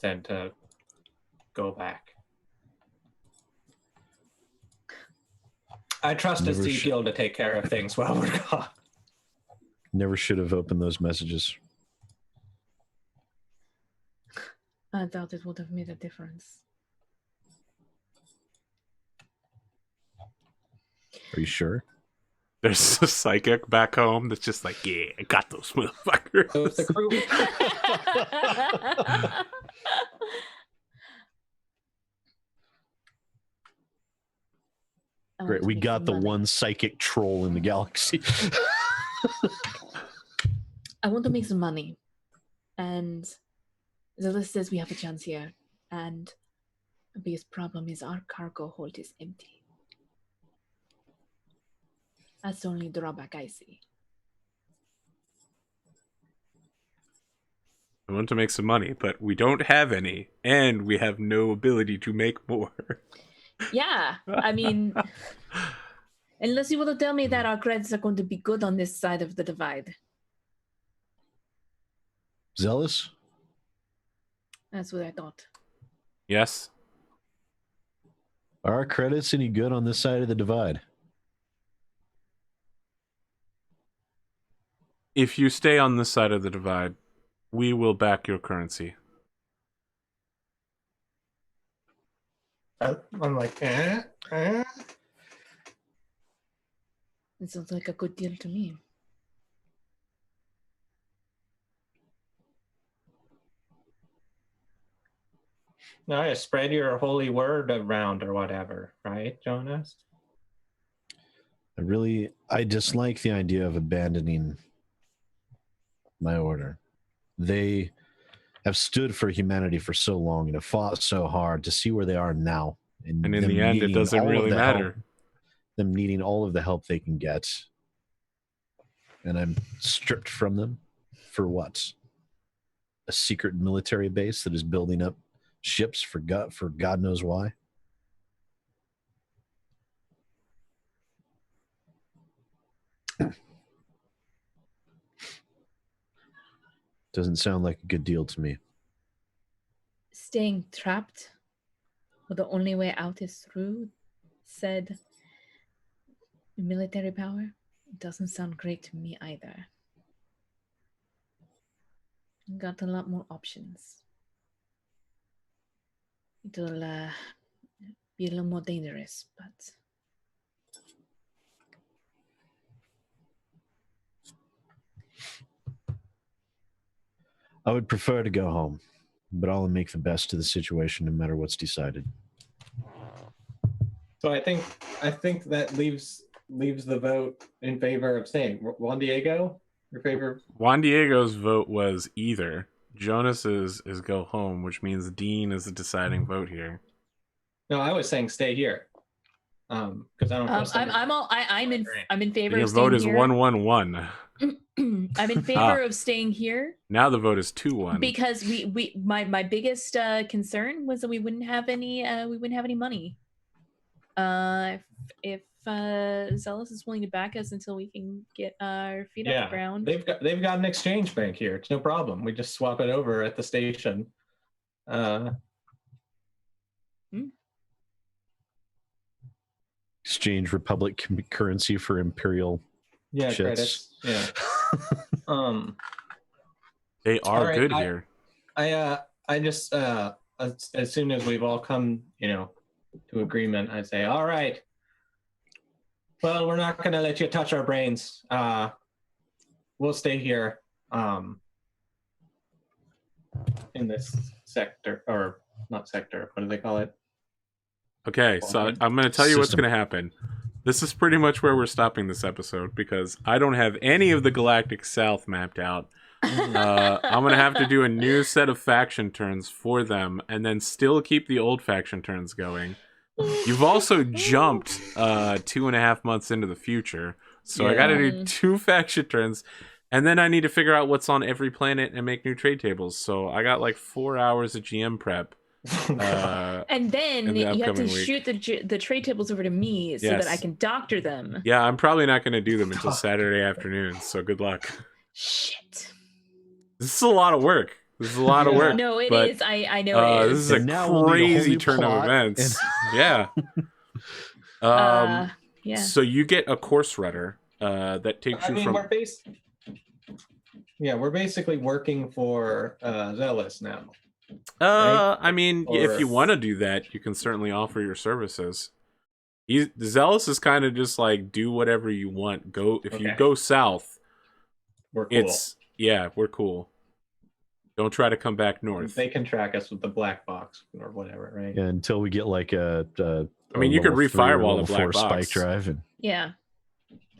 [SPEAKER 3] than to go back. I trust Ezekiel to take care of things while we're gone.
[SPEAKER 4] Never should have opened those messages.
[SPEAKER 2] I thought it would have made a difference.
[SPEAKER 4] Are you sure?
[SPEAKER 1] There's a psychic back home that's just like, yeah, I got those motherfuckers.
[SPEAKER 3] So if the crew,
[SPEAKER 4] Great. We got the one psychic troll in the galaxy.
[SPEAKER 2] I want to make some money. And Zealous says we have a chance here. And the biggest problem is our cargo hold is empty. That's the only drawback I see.
[SPEAKER 1] I want to make some money, but we don't have any, and we have no ability to make more.
[SPEAKER 2] Yeah, I mean, unless you want to tell me that our credits are going to be good on this side of the divide.
[SPEAKER 4] Zealous?
[SPEAKER 2] That's what I thought.
[SPEAKER 1] Yes?
[SPEAKER 4] Are our credits any good on this side of the divide?
[SPEAKER 1] If you stay on this side of the divide, we will back your currency.
[SPEAKER 3] I'm like,
[SPEAKER 2] It sounds like a good deal to me.
[SPEAKER 3] No, you spread your holy word around or whatever, right, Jonas?
[SPEAKER 4] I dislike the idea of abandoning my order. They have stood for humanity for so long and have fought so hard to see where they are now.
[SPEAKER 1] And in the end, it doesn't really matter.
[SPEAKER 4] Them needing all of the help they can get. And I'm stripped from them for what? A secret military base that is building up ships for God knows why? Doesn't sound like a good deal to me.
[SPEAKER 2] Staying trapped, or the only way out is through, said military power, doesn't sound great to me either. Got a lot more options. It'll be a little more dangerous, but
[SPEAKER 4] I would prefer to go home, but I'll make the best of the situation no matter what's decided.
[SPEAKER 3] So I think that leaves the vote in favor of staying. Juan Diego, your favor?
[SPEAKER 1] Juan Diego's vote was either. Jonas's is go home, which means Dean is the deciding vote here.
[SPEAKER 3] No, I was saying stay here. Because I don't.
[SPEAKER 2] I'm in favor.
[SPEAKER 1] Your
[SPEAKER 2] of staying
[SPEAKER 1] vote is
[SPEAKER 2] here.
[SPEAKER 1] 1-1-1.
[SPEAKER 2] I'm in favor of staying here.
[SPEAKER 1] Now the vote is 2-1.
[SPEAKER 2] Because my biggest concern was that we wouldn't have any money. If Zealous is willing to back us until we can get our feet off the ground.
[SPEAKER 3] They've got an exchange bank here. It's no problem. We just swap it over at the station.
[SPEAKER 4] Exchange Republic currency for Imperial shits.
[SPEAKER 3] Credits. Yeah.
[SPEAKER 1] They are
[SPEAKER 3] right,
[SPEAKER 1] good here.
[SPEAKER 3] I just as soon as we've all come, to agreement, I say, all right. Well, we're not gonna let you touch our brains. We'll stay here. in this sector, or not sector. What do they call it?
[SPEAKER 1] Okay, so I'm going to tell you what's
[SPEAKER 4] System.
[SPEAKER 1] going to happen. This is pretty much where we're stopping this episode because I don't have any of the Galactic South mapped out. I'm going to have to do a new set of faction turns for them and then still keep the old faction turns going. You've also jumped 2.5 months into the future, so I got to do 2 faction turns, and then I need to figure out what's on every planet and make new trade tables. So I got like 4 hours of GM prep.
[SPEAKER 2] And then
[SPEAKER 1] in the
[SPEAKER 2] you have to
[SPEAKER 1] upcoming week.
[SPEAKER 2] shoot the trade tables over to me so that I
[SPEAKER 1] Yes.
[SPEAKER 2] can doctor them.
[SPEAKER 1] Yeah, I'm probably not going to do them until Saturday afternoon, so good luck.
[SPEAKER 2] Shit.
[SPEAKER 1] This is a lot of work. This is a lot of
[SPEAKER 3] Yeah.
[SPEAKER 1] work.
[SPEAKER 2] No, it
[SPEAKER 1] but,
[SPEAKER 2] is. I know it
[SPEAKER 1] This
[SPEAKER 2] is.
[SPEAKER 1] is a
[SPEAKER 4] And now we'll need a whole
[SPEAKER 1] crazy
[SPEAKER 4] new
[SPEAKER 1] turn of
[SPEAKER 4] plot,
[SPEAKER 1] events. Yeah.
[SPEAKER 2] Yeah.
[SPEAKER 1] So you get a course rudder that takes
[SPEAKER 3] I
[SPEAKER 1] you
[SPEAKER 3] mean,
[SPEAKER 1] from...
[SPEAKER 3] we're basically working for Zealous now.
[SPEAKER 1] I mean, if
[SPEAKER 3] Or-
[SPEAKER 1] you want to do that, you can certainly offer your services. Zealous is kind of just like, do whatever you want. If you
[SPEAKER 3] Okay.
[SPEAKER 1] go south,
[SPEAKER 3] We're cool.
[SPEAKER 1] we're cool. Don't try to come back north.
[SPEAKER 3] They can track us with the black box or whatever, right?
[SPEAKER 4] Yeah, until we get like a
[SPEAKER 1] I mean, you could
[SPEAKER 4] level 3 or
[SPEAKER 1] re-firewall the
[SPEAKER 4] level
[SPEAKER 1] black
[SPEAKER 4] 4
[SPEAKER 1] box.
[SPEAKER 4] spike drive. And,
[SPEAKER 2] Yeah.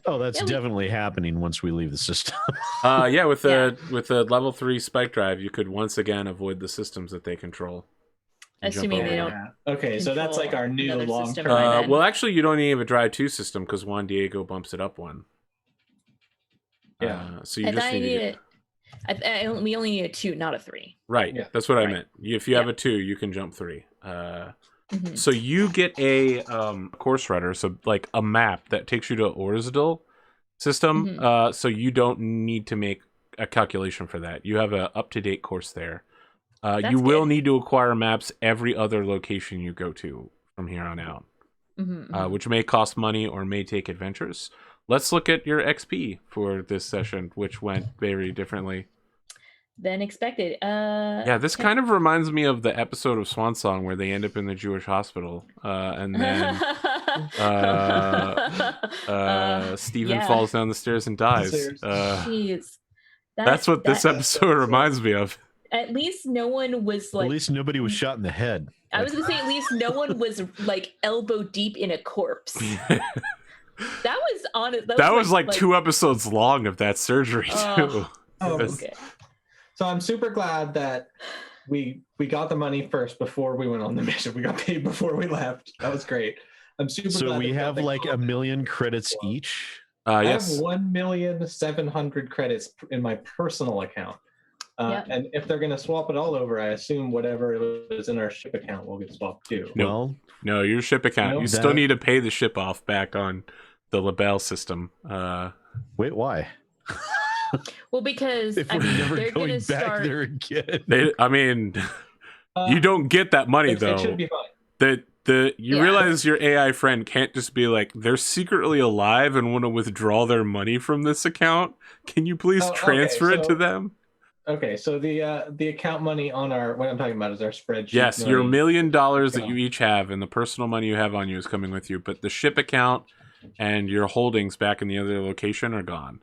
[SPEAKER 4] oh, that's
[SPEAKER 2] Yeah,
[SPEAKER 4] definitely happening once we leave the system.
[SPEAKER 1] Yeah, with the level 3 spike drive, you could once again avoid the systems that they control. and jump
[SPEAKER 2] Assuming they
[SPEAKER 1] over.
[SPEAKER 2] don't.
[SPEAKER 3] Okay, so that's like our new
[SPEAKER 2] Another
[SPEAKER 3] long
[SPEAKER 2] system
[SPEAKER 3] term.
[SPEAKER 2] by then.
[SPEAKER 1] Well, actually, you don't even have a drive 2 system because Juan Diego bumps it up one.
[SPEAKER 3] Yeah.
[SPEAKER 1] So you
[SPEAKER 2] And
[SPEAKER 1] just
[SPEAKER 2] I
[SPEAKER 1] need to
[SPEAKER 2] need
[SPEAKER 1] get...
[SPEAKER 2] it. We only need a 2, not a 3.
[SPEAKER 1] Right,
[SPEAKER 3] Yeah,
[SPEAKER 1] that's what I
[SPEAKER 2] right.
[SPEAKER 1] meant. If you have
[SPEAKER 2] Yeah.
[SPEAKER 1] a 2, you can jump 3.
[SPEAKER 2] Mhm.
[SPEAKER 1] So you get a course rudder, so like a map that takes you to Orzdil system. So you don't need to make a calculation for that. You have a up-to-date course there.
[SPEAKER 2] That's
[SPEAKER 1] You will
[SPEAKER 2] good.
[SPEAKER 1] need to acquire maps every other location you go to from here on out, which may cost money or may take adventures. Let's look at your XP for this session, which went very differently.
[SPEAKER 2] Than expected.
[SPEAKER 1] Yeah, this kind of reminds me of the episode of Swan Song where they end up in the Jewish hospital, and then Steven
[SPEAKER 2] yeah.
[SPEAKER 1] falls down the stairs and dies.
[SPEAKER 3] Seriously.
[SPEAKER 2] Jeez.
[SPEAKER 1] That's what this episode reminds me of.
[SPEAKER 2] At least no one was
[SPEAKER 4] At
[SPEAKER 2] like.
[SPEAKER 4] least nobody was shot in the head.
[SPEAKER 2] I was gonna say at least no one was like elbow deep in a corpse. That was honest.
[SPEAKER 1] That was like 2 episodes long of that surgery too.
[SPEAKER 3] Oh,
[SPEAKER 2] Okay.
[SPEAKER 3] So I'm super glad that we got the money first before we went on the mission. We got paid before we left. That was great. I'm super glad.
[SPEAKER 4] So we
[SPEAKER 3] that
[SPEAKER 4] have
[SPEAKER 3] the
[SPEAKER 4] like 1 million credits each.
[SPEAKER 3] I
[SPEAKER 1] Yes.
[SPEAKER 3] have 1,700,000 credits in my personal account.
[SPEAKER 2] Yep.
[SPEAKER 3] And if they're going to swap it all over, I assume whatever is in our ship account will get swapped too.
[SPEAKER 1] No.
[SPEAKER 4] Well,
[SPEAKER 1] No, your ship account.
[SPEAKER 3] No,
[SPEAKER 1] You still
[SPEAKER 4] that-
[SPEAKER 1] need to pay the ship off back on the LaBelle system.
[SPEAKER 4] wait, why?
[SPEAKER 2] Well, because
[SPEAKER 4] If
[SPEAKER 2] I
[SPEAKER 4] we're
[SPEAKER 2] mean,
[SPEAKER 4] never
[SPEAKER 2] they're
[SPEAKER 4] going
[SPEAKER 2] gonna
[SPEAKER 4] back
[SPEAKER 2] start.
[SPEAKER 4] there again.
[SPEAKER 1] I mean,
[SPEAKER 3] Uh,
[SPEAKER 1] you don't get that money
[SPEAKER 3] it
[SPEAKER 1] though.
[SPEAKER 3] should be fine.
[SPEAKER 1] You
[SPEAKER 2] Yeah.
[SPEAKER 1] realize your AI friend can't just be like, they're secretly alive and want to withdraw their money from this account. Can you please
[SPEAKER 3] Oh, okay,
[SPEAKER 1] transfer it
[SPEAKER 3] so-
[SPEAKER 1] to them?
[SPEAKER 3] Okay, so the account money on our, what I'm talking about is our spreadsheet.
[SPEAKER 1] Yes,
[SPEAKER 3] money.
[SPEAKER 1] your $1 million that
[SPEAKER 3] Yeah.
[SPEAKER 1] you each have and the personal money you have on you is coming with you, but the ship account and your holdings back in the other location are gone.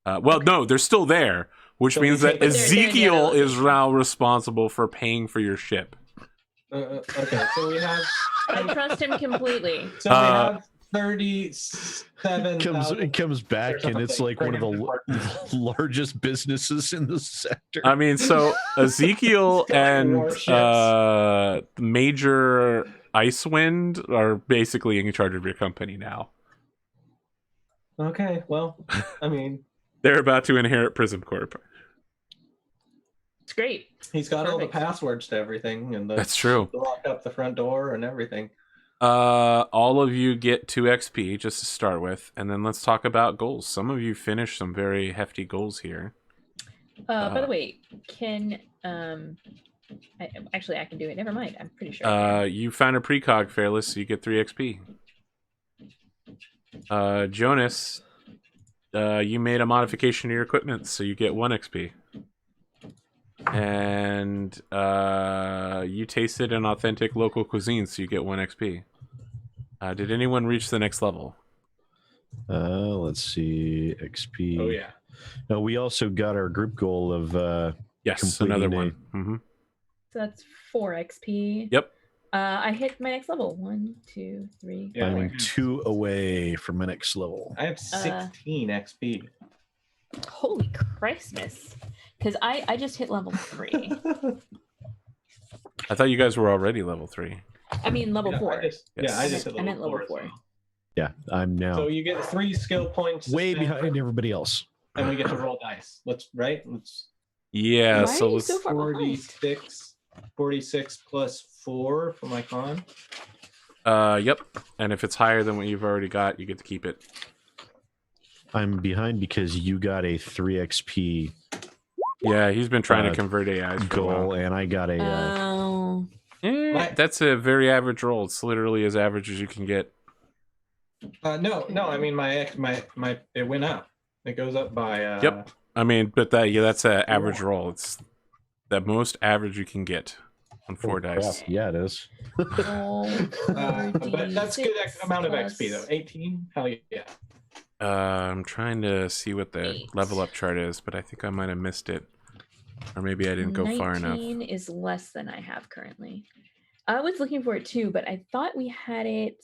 [SPEAKER 1] No, they're still there, which
[SPEAKER 3] So
[SPEAKER 1] means
[SPEAKER 3] we
[SPEAKER 1] that
[SPEAKER 3] take it-
[SPEAKER 2] They're in the
[SPEAKER 1] Ezekiel
[SPEAKER 2] other
[SPEAKER 1] is
[SPEAKER 2] location.
[SPEAKER 1] now responsible for paying for your ship.
[SPEAKER 3] Okay, so we have
[SPEAKER 2] I trust him completely.
[SPEAKER 3] so we have 37.
[SPEAKER 4] It comes back and it's like one of the
[SPEAKER 3] Important.
[SPEAKER 4] largest businesses in the sector.
[SPEAKER 1] I mean, so Ezekiel and
[SPEAKER 3] Warships.
[SPEAKER 1] Major Icewind are basically in charge of your company now.
[SPEAKER 3] Okay, well, I mean,
[SPEAKER 1] They're about to inherit Prism Corp.
[SPEAKER 2] It's great.
[SPEAKER 3] he's got all the
[SPEAKER 2] Perfect.
[SPEAKER 3] passwords to everything and
[SPEAKER 1] That's true.
[SPEAKER 3] to lock up the front door and everything.
[SPEAKER 1] All of you get 2 XP just to start with, and then let's talk about goals. Some of you finished some very hefty goals here.
[SPEAKER 2] By the way, can I can do it. Never mind. I'm pretty sure. I can.
[SPEAKER 1] You found a precog Fairless, so you get 3 XP. Jonas, you made a modification to your equipment, so you get 1 XP. And you tasted an authentic local cuisine, so you get 1 XP. Did anyone reach the next level?
[SPEAKER 4] Let's see, XP.
[SPEAKER 3] Oh yeah.
[SPEAKER 4] No, we also got our group goal of
[SPEAKER 1] Yes,
[SPEAKER 4] completing
[SPEAKER 1] another
[SPEAKER 4] a-
[SPEAKER 1] one. Mm-hmm.
[SPEAKER 2] So that's 4 XP.
[SPEAKER 1] Yep.
[SPEAKER 2] I hit my next level. 1, 2, 3.
[SPEAKER 3] Yeah,
[SPEAKER 2] four.
[SPEAKER 4] I'm 2 away from my next level.
[SPEAKER 3] I have 16 XP.
[SPEAKER 2] Holy Christmas! Because I just hit level 3.
[SPEAKER 1] I thought you guys were already level 3.
[SPEAKER 2] I mean level
[SPEAKER 3] Yeah,
[SPEAKER 2] 4.
[SPEAKER 3] I just hit
[SPEAKER 2] I meant
[SPEAKER 3] level
[SPEAKER 2] level
[SPEAKER 3] 4.
[SPEAKER 2] 4.
[SPEAKER 3] as well.
[SPEAKER 4] Yeah, I'm now
[SPEAKER 3] So you get 3 skill points.
[SPEAKER 4] way
[SPEAKER 3] to spend,
[SPEAKER 4] behind everybody else.
[SPEAKER 3] and we get to roll dice. Let's
[SPEAKER 1] Yeah,
[SPEAKER 2] Why
[SPEAKER 1] so
[SPEAKER 2] are you
[SPEAKER 1] let's.
[SPEAKER 2] so far behind?
[SPEAKER 3] 46 plus 4 for my con.
[SPEAKER 1] Yep. And if it's higher than what you've already got, you get to keep it.
[SPEAKER 4] I'm behind because you got a 3 XP
[SPEAKER 1] Yeah, he's been trying to convert AIs for a
[SPEAKER 4] goal,
[SPEAKER 1] while.
[SPEAKER 4] and I got a.
[SPEAKER 2] Oh.
[SPEAKER 1] That's a very average roll. It's literally as average as you can get.
[SPEAKER 3] No. I mean my it went up. It goes up by.
[SPEAKER 1] Yep. I mean, but that's an average roll. It's the most average you can get on 4 dice.
[SPEAKER 4] Crap. Yeah, it is.
[SPEAKER 3] But that's good amount of XP though. 18. Hell yeah.
[SPEAKER 1] I'm trying to see what the
[SPEAKER 2] 8.
[SPEAKER 1] level up chart is, but I think I might have missed it. Or maybe I didn't go far enough.
[SPEAKER 2] 19 is less than I have currently. I was looking for it too, but I thought we had it.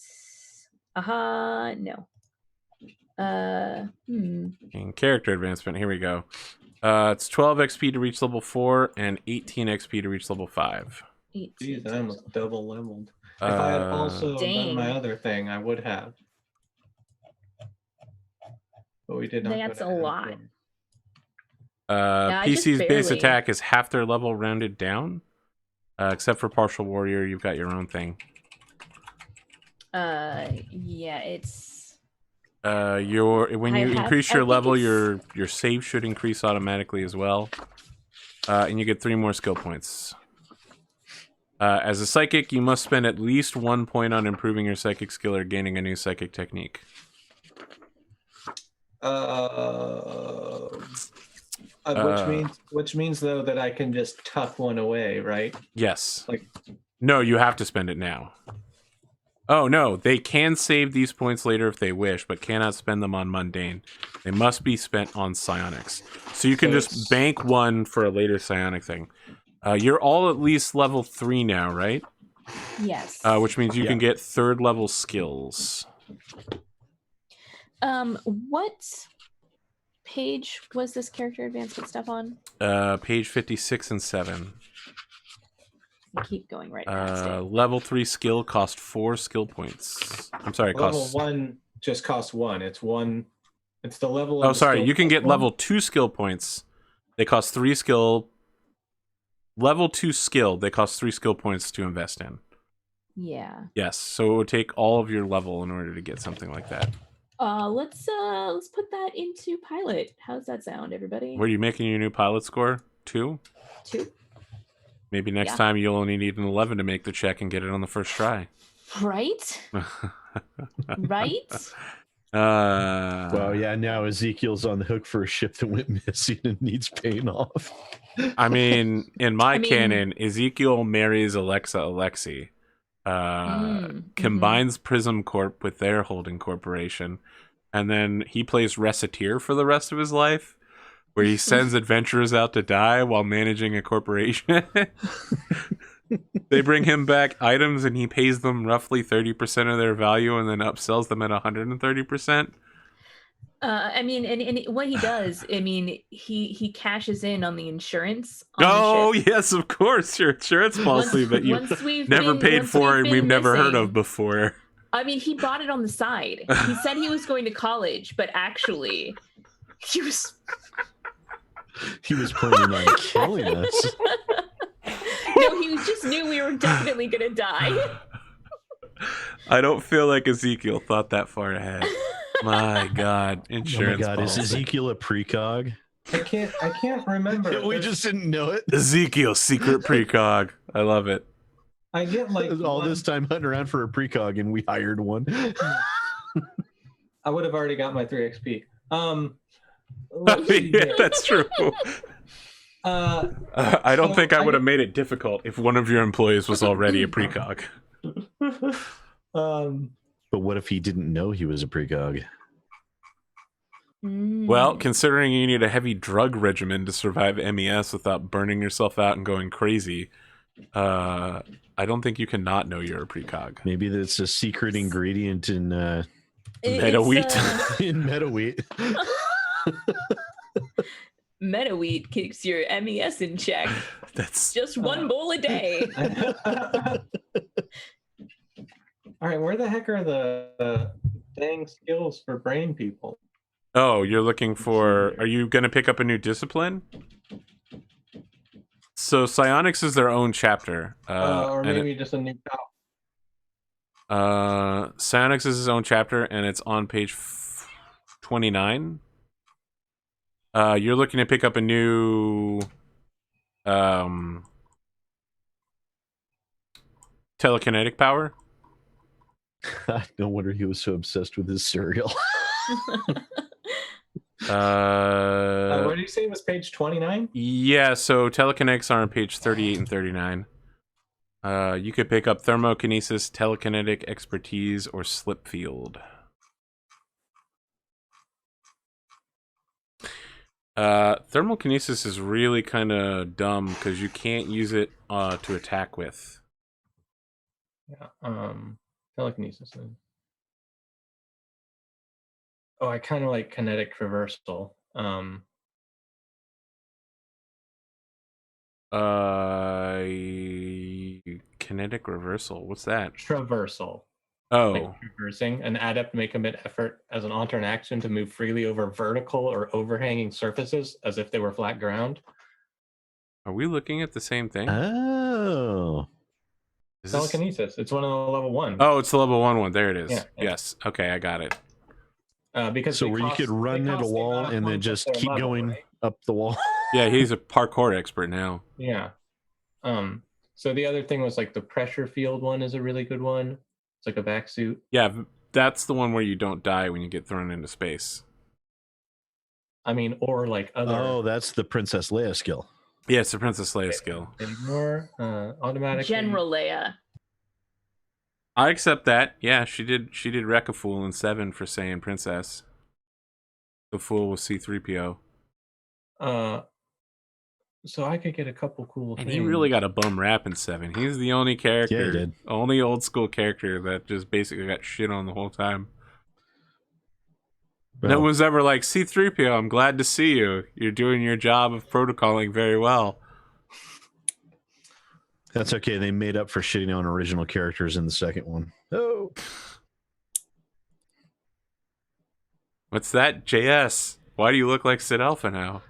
[SPEAKER 2] No.
[SPEAKER 1] In character advancement, here we go. It's 12 XP to reach level 4 and 18 XP to reach level 5.
[SPEAKER 2] 18.
[SPEAKER 3] Jeez, I almost double leveled. If I had also done my
[SPEAKER 2] Dang.
[SPEAKER 3] other thing, I would have. But we did not.
[SPEAKER 2] That's
[SPEAKER 3] go
[SPEAKER 2] a
[SPEAKER 3] to
[SPEAKER 2] lot.
[SPEAKER 3] Amazon.
[SPEAKER 2] I just
[SPEAKER 1] PC's base
[SPEAKER 2] barely-
[SPEAKER 1] attack is half their level rounded down. Except for Partial Warrior, you've got your own thing.
[SPEAKER 2] Yeah, it's
[SPEAKER 1] When
[SPEAKER 2] I
[SPEAKER 1] you
[SPEAKER 2] have-
[SPEAKER 1] increase
[SPEAKER 2] I
[SPEAKER 1] your
[SPEAKER 2] think
[SPEAKER 1] level,
[SPEAKER 2] it's-
[SPEAKER 1] your save should increase automatically as well. And you get 3 more skill points. As a psychic, you must spend at least 1 point on improving your psychic skill or gaining a new psychic technique.
[SPEAKER 3] Which means though that I can just tuck one away, right?
[SPEAKER 1] Yes.
[SPEAKER 3] Like-
[SPEAKER 1] No, you have to spend it now. Oh, no. They can save these points later if they wish, but cannot spend them on mundane. They must be spent on psionics. So you can
[SPEAKER 3] So
[SPEAKER 1] just
[SPEAKER 3] it's-
[SPEAKER 1] bank one for a later psionic thing. You're all at least level 3 now, right?
[SPEAKER 2] yes.
[SPEAKER 1] Which means you can get 3rd level skills.
[SPEAKER 2] What page was this character advancement stuff on?
[SPEAKER 1] Page 56 and 7.
[SPEAKER 2] I keep going right past it.
[SPEAKER 1] Level 3 skill cost 4 skill points. I'm sorry,
[SPEAKER 3] Level
[SPEAKER 1] costs.
[SPEAKER 3] 1 just costs 1. It's 1. It's the level.
[SPEAKER 1] Oh,
[SPEAKER 3] of the
[SPEAKER 1] sorry.
[SPEAKER 3] skill
[SPEAKER 1] You can
[SPEAKER 3] plus
[SPEAKER 1] get
[SPEAKER 3] 1.
[SPEAKER 1] level 2 skill points. They cost 3 skill. Level 2 skill. They cost 3 skill points to invest in.
[SPEAKER 2] Yeah.
[SPEAKER 1] Yes. So it would take all of your level in order to get something like that.
[SPEAKER 2] Let's put that into pilot. How's that sound, everybody?
[SPEAKER 1] Were you making your new pilot score? 2?
[SPEAKER 2] 2.
[SPEAKER 1] Maybe next
[SPEAKER 2] Yeah.
[SPEAKER 1] time you'll only need an 11 to make the check and get it on the first try.
[SPEAKER 2] Right? Right?
[SPEAKER 4] Well, yeah, now Ezekiel's on the hook for a ship that went missing and needs paying off.
[SPEAKER 1] I mean, in my
[SPEAKER 2] I mean-
[SPEAKER 1] canon, Ezekiel marries Alexi, combines Prism Corp with their holding corporation, and then he plays Reciteer for the rest of his life, where he sends adventurers out to die while managing a corporation. They bring him back items and he pays them roughly 30% of their value and then upsells them at 130%.
[SPEAKER 2] I mean, and what he does, I mean, he cashes in on the insurance. On
[SPEAKER 1] Oh,
[SPEAKER 2] the ship.
[SPEAKER 1] yes, of course. Your insurance policy that you
[SPEAKER 2] Once we've
[SPEAKER 1] never
[SPEAKER 2] been-
[SPEAKER 1] paid
[SPEAKER 2] once
[SPEAKER 1] for and
[SPEAKER 2] been
[SPEAKER 1] we've never heard
[SPEAKER 2] missing-
[SPEAKER 1] of before.
[SPEAKER 2] I mean, he bought it on the side. He said he was going to college, but actually, he was.
[SPEAKER 4] He was planning on killing us.
[SPEAKER 2] No, he just knew we were definitely going to die.
[SPEAKER 1] I don't feel like Ezekiel thought that far ahead. My God,
[SPEAKER 4] Oh my
[SPEAKER 1] insurance
[SPEAKER 4] god, is
[SPEAKER 1] policy.
[SPEAKER 4] Ezekiel a precog?
[SPEAKER 3] I can't remember.
[SPEAKER 4] We just didn't know it.
[SPEAKER 1] Ezekiel, secret precog. I love it.
[SPEAKER 3] I get like
[SPEAKER 4] All
[SPEAKER 3] one-
[SPEAKER 4] this time hunting around for a precog and we hired one.
[SPEAKER 3] I would have already got my 3 XP.
[SPEAKER 1] I
[SPEAKER 3] Let's see
[SPEAKER 1] mean,
[SPEAKER 3] here.
[SPEAKER 1] that's true. I don't
[SPEAKER 3] So
[SPEAKER 1] think I would
[SPEAKER 3] I-
[SPEAKER 1] have made it difficult if one of your employees was already a precog.
[SPEAKER 3] um,
[SPEAKER 4] But what if he didn't know he was a precog?
[SPEAKER 1] Well, considering you need a heavy drug regimen to survive MES without burning yourself out and going crazy, I don't think you can not know you're a precog.
[SPEAKER 4] Maybe that's a secret ingredient in
[SPEAKER 1] Meta wheat.
[SPEAKER 4] in meta wheat.
[SPEAKER 2] Meta wheat keeps your MES in check.
[SPEAKER 1] That's
[SPEAKER 2] Just one bowl a day.
[SPEAKER 3] All right, where the heck are the dang skills for brain people?
[SPEAKER 1] Oh, you're looking for... Are you going to pick up a new discipline? So psionics is their own chapter.
[SPEAKER 3] Or maybe just a new top.
[SPEAKER 1] Psionics is his own chapter, and it's on page 29. You're looking to pick up a new... telekinetic power?
[SPEAKER 4] No wonder he was so obsessed with his cereal.
[SPEAKER 3] What did you say was page 29?
[SPEAKER 1] Yeah, so telekinetics are on page 38 and 39. You could pick up thermokinesis, telekinetic expertise, or slip field. Thermokinesis is really kind of dumb because you can't use it to attack with.
[SPEAKER 3] Yeah, telekinesis. Oh, I kind of like kinetic traversal.
[SPEAKER 1] Kinetic reversal. What's that?
[SPEAKER 3] Traversal.
[SPEAKER 1] Oh,
[SPEAKER 3] Like traversing. An adept may commit effort as an alternate action to move freely over vertical or overhanging surfaces as if they were flat ground.
[SPEAKER 1] are we looking at the same thing?
[SPEAKER 4] Oh.
[SPEAKER 1] Is this-
[SPEAKER 3] Telekinesis. It's one of the level 1.
[SPEAKER 1] Oh, it's the level 1 one. There it is.
[SPEAKER 3] Yeah, yeah.
[SPEAKER 1] Yes. Okay, I got it.
[SPEAKER 3] Because
[SPEAKER 4] So
[SPEAKER 3] they
[SPEAKER 4] where you
[SPEAKER 3] cost-
[SPEAKER 4] could run
[SPEAKER 3] they
[SPEAKER 4] at a
[SPEAKER 3] cost the
[SPEAKER 4] wall
[SPEAKER 3] amount of
[SPEAKER 4] and then
[SPEAKER 3] points
[SPEAKER 4] just
[SPEAKER 3] at their
[SPEAKER 4] keep
[SPEAKER 3] level,
[SPEAKER 4] going
[SPEAKER 3] right?
[SPEAKER 4] up the wall.
[SPEAKER 1] Yeah, he's a parkour expert now.
[SPEAKER 3] Yeah. So the other thing was like the pressure field one is a really good one. It's like a back suit.
[SPEAKER 1] Yeah, that's the one where you don't die when you get thrown into space.
[SPEAKER 3] I mean, or like other.
[SPEAKER 4] Oh, that's the Princess Leia skill.
[SPEAKER 1] Yeah, it's the Princess Leia skill.
[SPEAKER 3] Ignore automatic.
[SPEAKER 2] General Leia.
[SPEAKER 1] I accept that. Yeah, she did wreck a fool in 7 for saying princess. The fool was C-3PO.
[SPEAKER 3] So I could get a couple cool
[SPEAKER 1] And
[SPEAKER 3] things.
[SPEAKER 1] he really got a bum rap in 7. He's the only character,
[SPEAKER 4] Yeah, he did.
[SPEAKER 1] only old school character that just basically got shit on the whole time. No
[SPEAKER 4] Well,
[SPEAKER 1] one's ever like, C-3PO, I'm glad to see you. You're doing your job of protocoling very well.
[SPEAKER 4] that's okay. They made up for shitting on original characters in the second one. Oh.
[SPEAKER 1] What's that? JS. Why do you look like Sid Alpha now?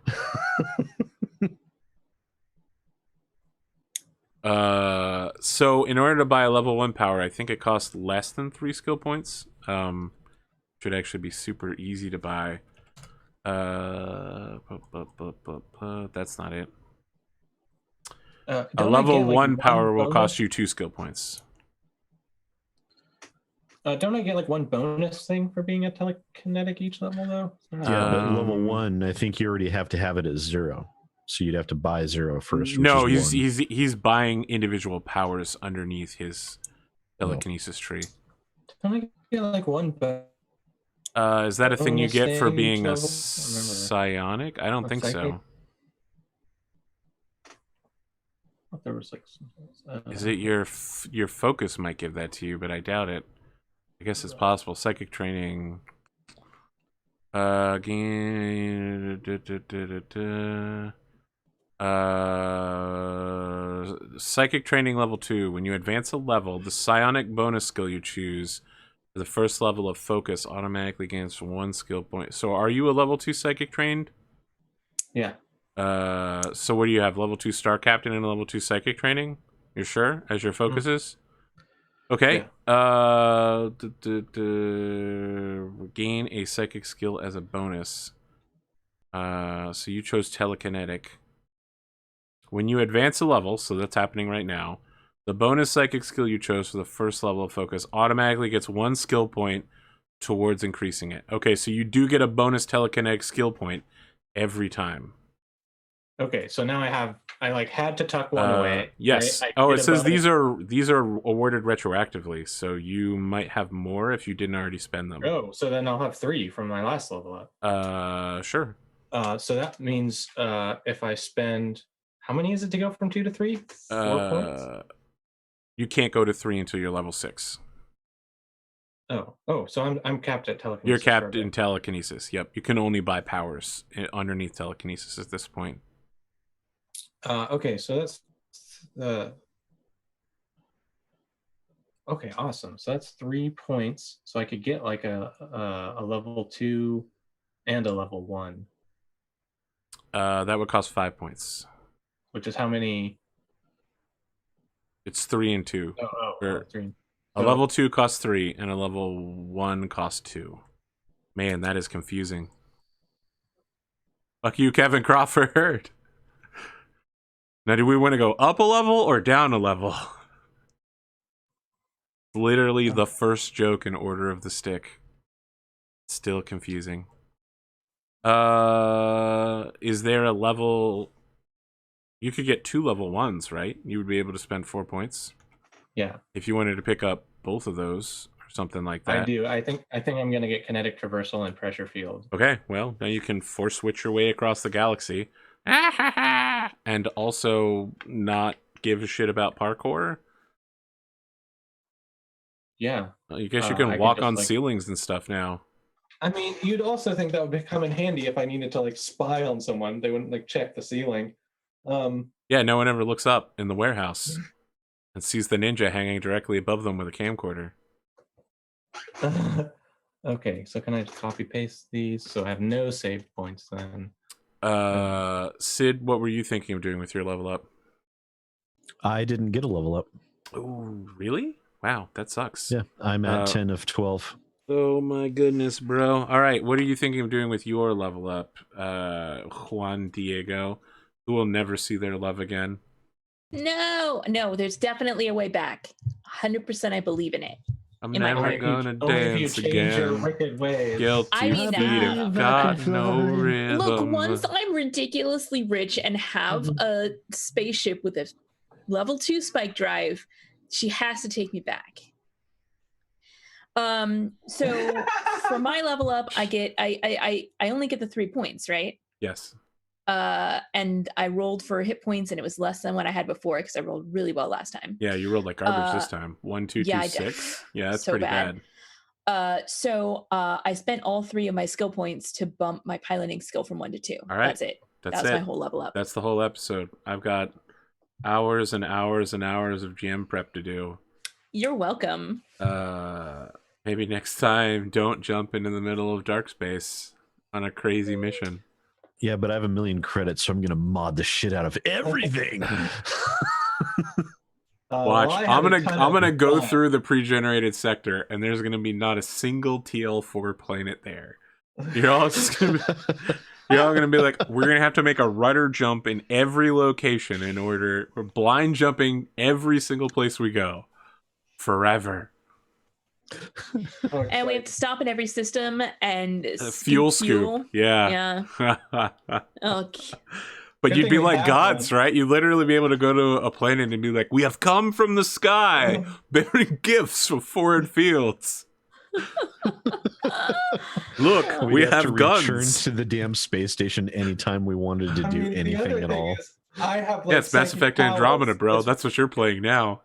[SPEAKER 1] So in order to buy a level 1 power, I think it costs less than 3 skill points. Should actually be super easy to buy. That's not it. A level 1 power will cost you 2 skill points.
[SPEAKER 3] Don't I get like one bonus thing for being a telekinetic each level though?
[SPEAKER 4] Yeah, but level
[SPEAKER 1] Um,
[SPEAKER 4] 1, I think you already have to have it at 0. So you'd have to buy 0 first. Which
[SPEAKER 1] No,
[SPEAKER 4] is
[SPEAKER 1] he's buying individual powers underneath his telekinesis tree.
[SPEAKER 3] Don't I get like one
[SPEAKER 1] Is that a thing you
[SPEAKER 3] bonus
[SPEAKER 1] get for
[SPEAKER 3] thing
[SPEAKER 1] being a
[SPEAKER 3] each level? I don't remember.
[SPEAKER 1] psionic? I don't
[SPEAKER 3] A
[SPEAKER 1] think
[SPEAKER 3] psychic?
[SPEAKER 1] so.
[SPEAKER 3] I thought there was like
[SPEAKER 1] Is it your focus might give that to you, but I doubt it. I guess it's possible. Psychic training. Psychic training level 2. When you advance a level, the psionic bonus skill you choose for the first level of focus automatically gains 1 skill point. So are you a level 2 psychic trained?
[SPEAKER 3] Yeah.
[SPEAKER 1] So what do you have? Level 2 Star Captain and a level 2 psychic training? You're sure? As your focuses? Okay. Gain a psychic skill as a bonus. So you chose telekinetic. When you advance a level, so that's happening right now, the bonus psychic skill you chose for the first level of focus automatically gets 1 skill point towards increasing it. Okay, so you do get a bonus telekinetic skill point every time.
[SPEAKER 3] Okay, so now I I like had to tuck one away.
[SPEAKER 1] Yes.
[SPEAKER 3] Right?
[SPEAKER 1] Oh, it says these are awarded retroactively, so you might have more if you didn't already spend them.
[SPEAKER 3] Oh, so then I'll have 3 from my last level up.
[SPEAKER 1] Sure.
[SPEAKER 3] So that means if I spend, how many is it to go from 2 to 3? 4 points.
[SPEAKER 1] You can't go to 3 until you're level 6.
[SPEAKER 3] Oh, so I'm capped at telekinesis.
[SPEAKER 1] You're capped in telekinesis. Yep. You can only buy powers underneath telekinesis at this point.
[SPEAKER 3] Okay, so that's okay, awesome. So that's 3 points. So I could get like a level 2 and a level 1.
[SPEAKER 1] That would cost 5 points.
[SPEAKER 3] Which is how many?
[SPEAKER 1] It's 3 and 2.
[SPEAKER 3] Oh, 3.
[SPEAKER 1] A level 2 costs 3, and a level 1 costs 2. Man, that is confusing. Fuck you, Kevin Crawford. Now, do we want to go up a level or down a level? Literally the first joke in Order of the Stick. Still confusing. Is there a level... You could get 2 level 1s, right? You would be able to spend 4 points.
[SPEAKER 3] Yeah.
[SPEAKER 1] If you wanted to pick up both of those or something like that.
[SPEAKER 3] I do. I think I'm gonna get kinetic traversal and pressure field.
[SPEAKER 1] Okay, well, now you can force switch your way across the galaxy. And also not give a shit about parkour.
[SPEAKER 3] Yeah.
[SPEAKER 1] I guess you can walk on ceilings and stuff now.
[SPEAKER 3] I mean, you'd also think that would come in handy if I needed to like spy on someone. They wouldn't like check the ceiling.
[SPEAKER 1] Yeah, no one ever looks up in the warehouse and sees the ninja hanging directly above them with a camcorder.
[SPEAKER 3] Okay, so can I just copy paste these? So I have no save points then.
[SPEAKER 1] Sid, what were you thinking of doing with your level up?
[SPEAKER 4] I didn't get a level up.
[SPEAKER 1] Oh, really? Wow, that sucks.
[SPEAKER 4] Yeah, I'm at 10 of 12.
[SPEAKER 1] Oh my goodness, bro. All right, what are you thinking of doing with your level up, Juan Diego, who will never see their love again?
[SPEAKER 2] No, there's definitely a way back. 100% I believe in it.
[SPEAKER 1] I'm never gonna dance again. Guilty
[SPEAKER 2] I mean,
[SPEAKER 1] feet have got no rhythm.
[SPEAKER 2] Look, once I'm ridiculously rich and have a spaceship with a level 2 spike drive, she has to take me back. So for my level up, I only get the 3 points, right?
[SPEAKER 1] Yes.
[SPEAKER 2] And I rolled for hit points, and it was less than what I had before because I rolled really well last time.
[SPEAKER 1] Yeah, you rolled like garbage this time. 1, 2, 2, 6. Yeah, that's so pretty bad.
[SPEAKER 2] So I spent all 3 of my skill points to bump my piloting skill from 1 to 2.
[SPEAKER 1] All right.
[SPEAKER 2] That's it. That's my whole level up.
[SPEAKER 1] That's the whole episode. I've got hours and hours and hours of GM prep to do.
[SPEAKER 2] You're welcome.
[SPEAKER 1] Maybe next time, don't jump into the middle of dark space on a crazy mission.
[SPEAKER 4] Yeah, but I have 1 million credits, so I'm gonna mod the shit out of everything.
[SPEAKER 1] Watch, I'm gonna go through the pre-generated sector, and there's gonna be not a single TL4 planet there. You're all just gonna be like, we're gonna have to make a rudder jump in every location in order. We're blind jumping every single place we go, forever.
[SPEAKER 2] And we have to stop in every system and
[SPEAKER 1] fuel scoop. Yeah.
[SPEAKER 2] Oh,
[SPEAKER 1] but you'd be like gods, right? You'd literally be able to go to a planet and be like, we have come from the sky bearing gifts from foreign fields. Look, we have guns.
[SPEAKER 4] Return to the damn space station anytime we wanted to do anything at all.
[SPEAKER 3] I have
[SPEAKER 1] it's Mass Effect Andromeda, bro. That's what you're playing now.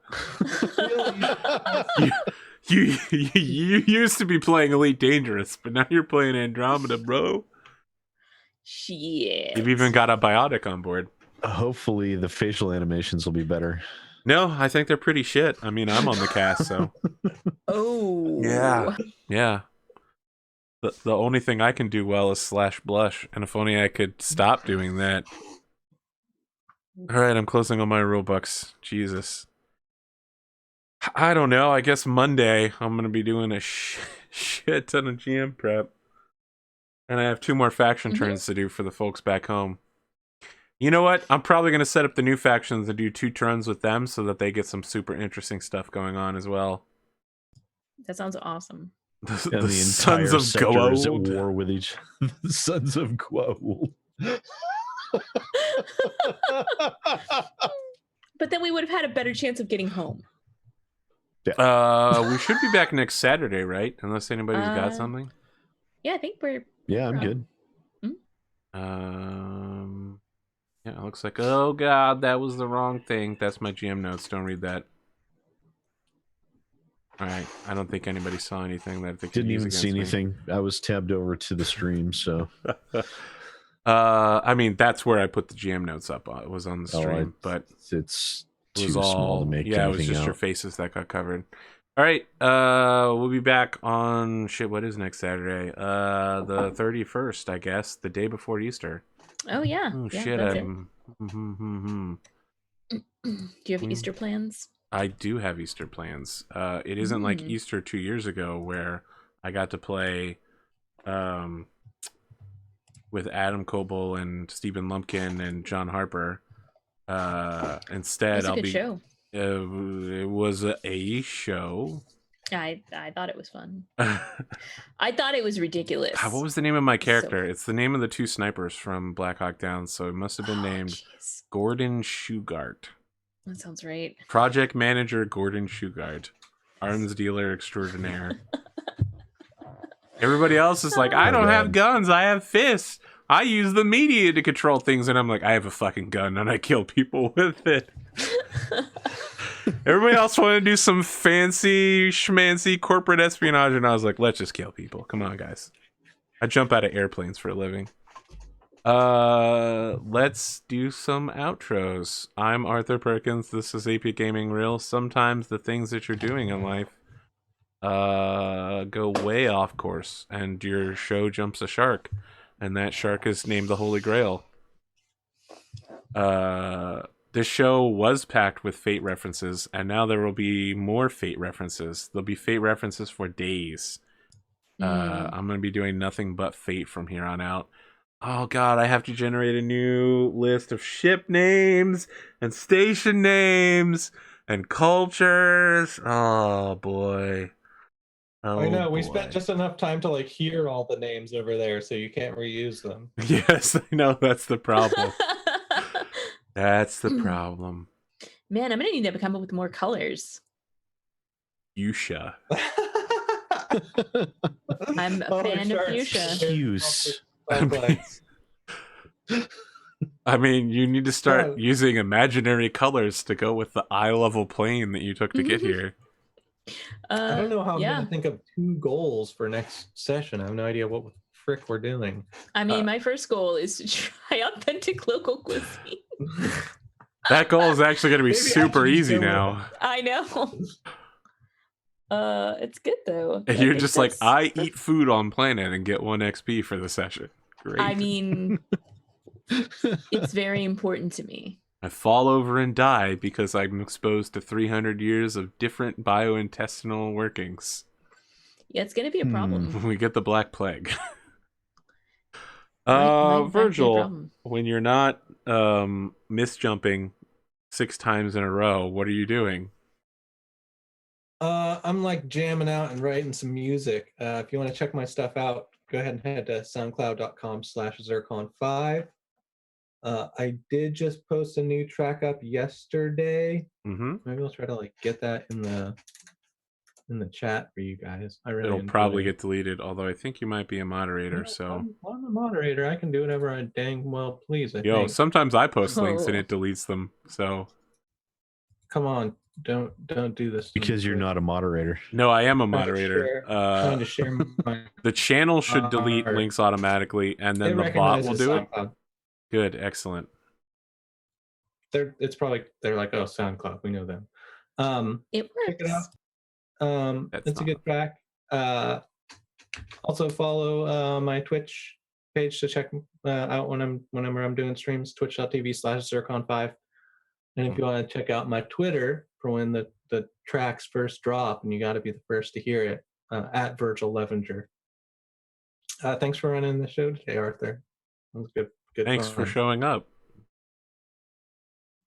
[SPEAKER 1] You used to be playing Elite Dangerous, but now you're playing Andromeda, bro.
[SPEAKER 2] Shit.
[SPEAKER 1] You've even got a biotic on board.
[SPEAKER 4] Hopefully the facial animations will be better.
[SPEAKER 1] No, I think they're pretty shit. I mean, I'm on the cast, so.
[SPEAKER 2] Oh.
[SPEAKER 1] Yeah. The only thing I can do well is slash blush, and if only I could stop doing that. All right, I'm closing on my Robux. Jesus. I don't know. I guess Monday I'm going to be doing a shit ton of GM prep. And I have 2 more faction turns to do for the folks back home. You know what? I'm probably going to set up the new factions and do 2 turns with them so that they get some super interesting stuff going on as well.
[SPEAKER 2] That sounds awesome.
[SPEAKER 1] The Sons of Goa'uld
[SPEAKER 4] is at war with each. The Sons of Goa'uld.
[SPEAKER 2] But then we would have had a better chance of getting home.
[SPEAKER 1] We should be back next Saturday, right? Unless anybody's got something.
[SPEAKER 2] Yeah, I think we're.
[SPEAKER 4] Yeah, I'm good.
[SPEAKER 1] Yeah, it looks like. Oh God, that was the wrong thing. That's my GM notes. Don't read that. All right, I don't think anybody saw anything that they could
[SPEAKER 4] Didn't
[SPEAKER 1] use
[SPEAKER 4] even see
[SPEAKER 1] against me.
[SPEAKER 4] anything. I was tabbed over to the stream, so.
[SPEAKER 1] I mean, that's where I put the GM notes up. It was on the stream, but
[SPEAKER 4] it's
[SPEAKER 1] it
[SPEAKER 4] too
[SPEAKER 1] was all
[SPEAKER 4] small to make
[SPEAKER 1] yeah. It was
[SPEAKER 4] anything
[SPEAKER 1] just your
[SPEAKER 4] out.
[SPEAKER 1] faces that got covered. All right, we'll be back on shit. What is next Saturday? The 31st, I guess, the day before Easter.
[SPEAKER 2] Oh yeah.
[SPEAKER 1] Oh
[SPEAKER 2] yeah,
[SPEAKER 1] shit!
[SPEAKER 2] that's
[SPEAKER 1] I'm.
[SPEAKER 2] it. Do you have Easter plans?
[SPEAKER 1] I do have Easter plans. It isn't like Easter 2 years ago where I got to play with Adam Coble and Stephen Lumpkin and John Harper. Instead,
[SPEAKER 2] That's a good show.
[SPEAKER 1] It was a show.
[SPEAKER 2] I thought it was fun. I thought it was ridiculous.
[SPEAKER 1] God, what was the name of my character? It's the name of the two snipers from Black Hawk Down, so it must have been named
[SPEAKER 2] Jeez.
[SPEAKER 1] Gordon Shugart.
[SPEAKER 2] That sounds right.
[SPEAKER 1] Project Manager Gordon Shugart. Arms Dealer Extraordinaire. Everybody else is like, I don't have guns, I have fists. I use the media to control things. And I'm like, I have a fucking gun and I kill people with it. Everybody else wanted to do some fancy schmancy corporate espionage, and I was like, let's just kill people. Come on, guys. I jump out of airplanes for a living. Let's do some outros. I'm Arthur Perkins. This is APGamingREAL. Sometimes the things that you're doing in life go way off course, and your show jumps a shark, and that shark is named the Holy Grail. This show was packed with Fate references, and now there will be more Fate references. There'll be Fate references for days. I'm going to be doing nothing but Fate from here on out. Oh God, I have to generate a new list of ship names and station names and cultures. Oh boy. Oh,
[SPEAKER 3] I know, we
[SPEAKER 1] boy.
[SPEAKER 3] spent just enough time to like hear all the names over there, so you can't reuse them.
[SPEAKER 1] Yes, I know, that's the problem. That's the problem.
[SPEAKER 2] Man, I'm gonna need to come up with more colors.
[SPEAKER 1] Fuchsia.
[SPEAKER 2] I'm a fan of fuchsia.
[SPEAKER 4] Excuse.
[SPEAKER 1] I mean, you need to start using imaginary colors to go with the eye level plane that you took to get here.
[SPEAKER 3] I don't know how I'm
[SPEAKER 2] yeah.
[SPEAKER 3] going to think of 2 goals for next session. I have no idea what the frick we're doing.
[SPEAKER 2] I mean, my first goal is to try authentic local cuisine.
[SPEAKER 1] That goal is actually going to be super easy now.
[SPEAKER 2] I know. It's good though.
[SPEAKER 1] And you're just like, I eat food on planet and get 1 XP for the session. Great.
[SPEAKER 2] I mean, it's very important to me.
[SPEAKER 1] I fall over and die because I'm exposed to 300 years of different biointestinal workings.
[SPEAKER 2] Yeah, it's gonna be a problem.
[SPEAKER 1] We get the Black Plague.
[SPEAKER 2] Might be a
[SPEAKER 1] Virgil,
[SPEAKER 2] problem.
[SPEAKER 1] when you're not misjumping 6 times in a row, what are you doing?
[SPEAKER 3] I'm like jamming out and writing some music. If you want to check my stuff out, go ahead and head to soundcloud.com/zircon5. I did just post a new track up yesterday. Maybe I'll try to like get that in the chat for you guys.
[SPEAKER 1] It'll probably get deleted, although I think you might be a moderator. So
[SPEAKER 3] I'm a moderator. I can do whatever I dang well please. I
[SPEAKER 1] yo,
[SPEAKER 3] think.
[SPEAKER 1] sometimes I post links and it deletes them. So
[SPEAKER 3] Come on, don't do this.
[SPEAKER 4] Because you're not a moderator.
[SPEAKER 1] no, I am a moderator.
[SPEAKER 3] Trying to share my.
[SPEAKER 1] The channel should delete links automatically, and then the bot will do it. Good, excellent.
[SPEAKER 3] They're like, oh, SoundCloud, we know them.
[SPEAKER 2] It works.
[SPEAKER 3] Check it out. It's a good track. Also follow my Twitch page to check out whenever I'm doing streams. Twitch.tv/zircon5. And if you want to check out my Twitter for when the tracks first drop, and you got to be the first to hear it, at Virgil Levenger. Thanks for running the show today, Arthur. That was good.
[SPEAKER 1] Thanks for showing up.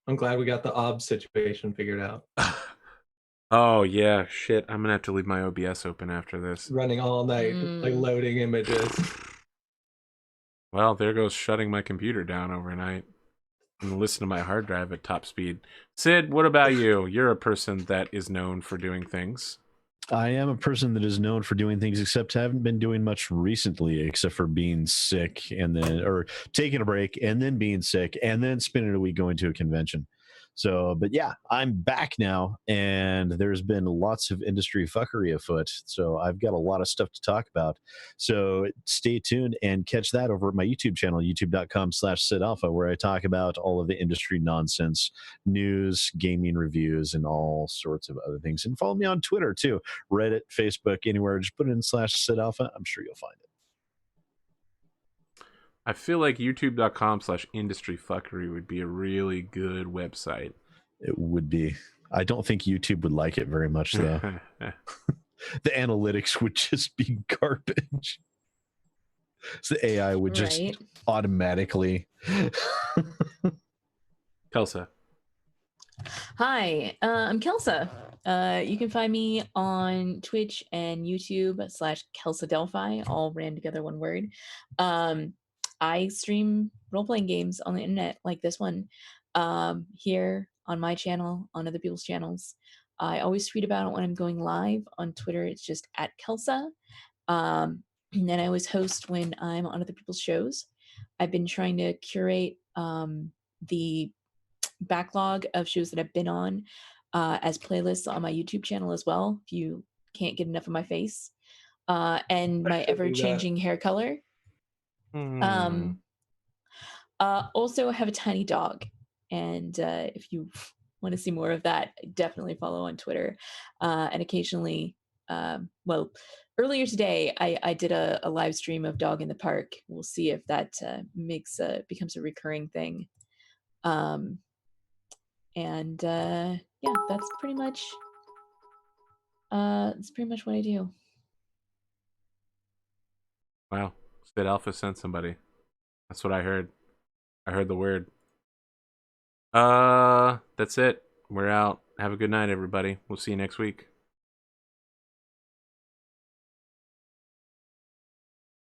[SPEAKER 3] I'm glad we got the OBS situation figured out.
[SPEAKER 1] Oh yeah, shit. I'm gonna have to leave my OBS open after this.
[SPEAKER 3] Running all night, like loading images.
[SPEAKER 1] Well, there goes shutting my computer down overnight and listen to my hard drive at top speed. Sid, what about you? You're a person that is known for doing things.
[SPEAKER 4] I am a person that is known for doing things, except I haven't been doing much recently, except for being sick and then, or taking a break and then being sick and then spending a week going to a convention. So, but yeah, I'm back now, and there's been lots of industry fuckery afoot. So I've got a lot of stuff to talk about. So stay tuned and catch that over at my YouTube channel, youtube.com/SidAlpha, where I talk about all of the industry nonsense, news, gaming reviews, and all sorts of other things. And follow me on Twitter too, Reddit, Facebook, anywhere. Just put it in /SidAlpha. I'm sure you'll find it.
[SPEAKER 1] I feel like youtube.com/industryfuckery would be a really good website.
[SPEAKER 4] It would be. I don't think YouTube would like it very much, though. The analytics would just be garbage. So the AI would just automatically.
[SPEAKER 1] Kelsa.
[SPEAKER 2] Hi, I'm Kelsa. You can find me on Twitch and YouTube /Kelsa Delphi, all ran together one word. I stream role-playing games on the internet like this one, here on my channel, on other people's channels. I always tweet about it when I'm going live. On Twitter, it's just @Kelsa. And then I always host when I'm on other people's shows. I've been trying to curate the backlog of shows that I've been on as playlists on my YouTube channel as well, if you can't get enough of my face. And my ever-changing hair color. Also, I have a tiny dog, and if you want to see more of that, definitely follow on Twitter. And occasionally, well, earlier today, I did a live stream of Dog in the Park. We'll see if that becomes a recurring thing. And yeah, that's pretty much what I do.
[SPEAKER 1] Wow. Sid Alpha sent somebody. That's what I heard. I heard the word. That's it. We're out. Have a good night, everybody. We'll see you next week.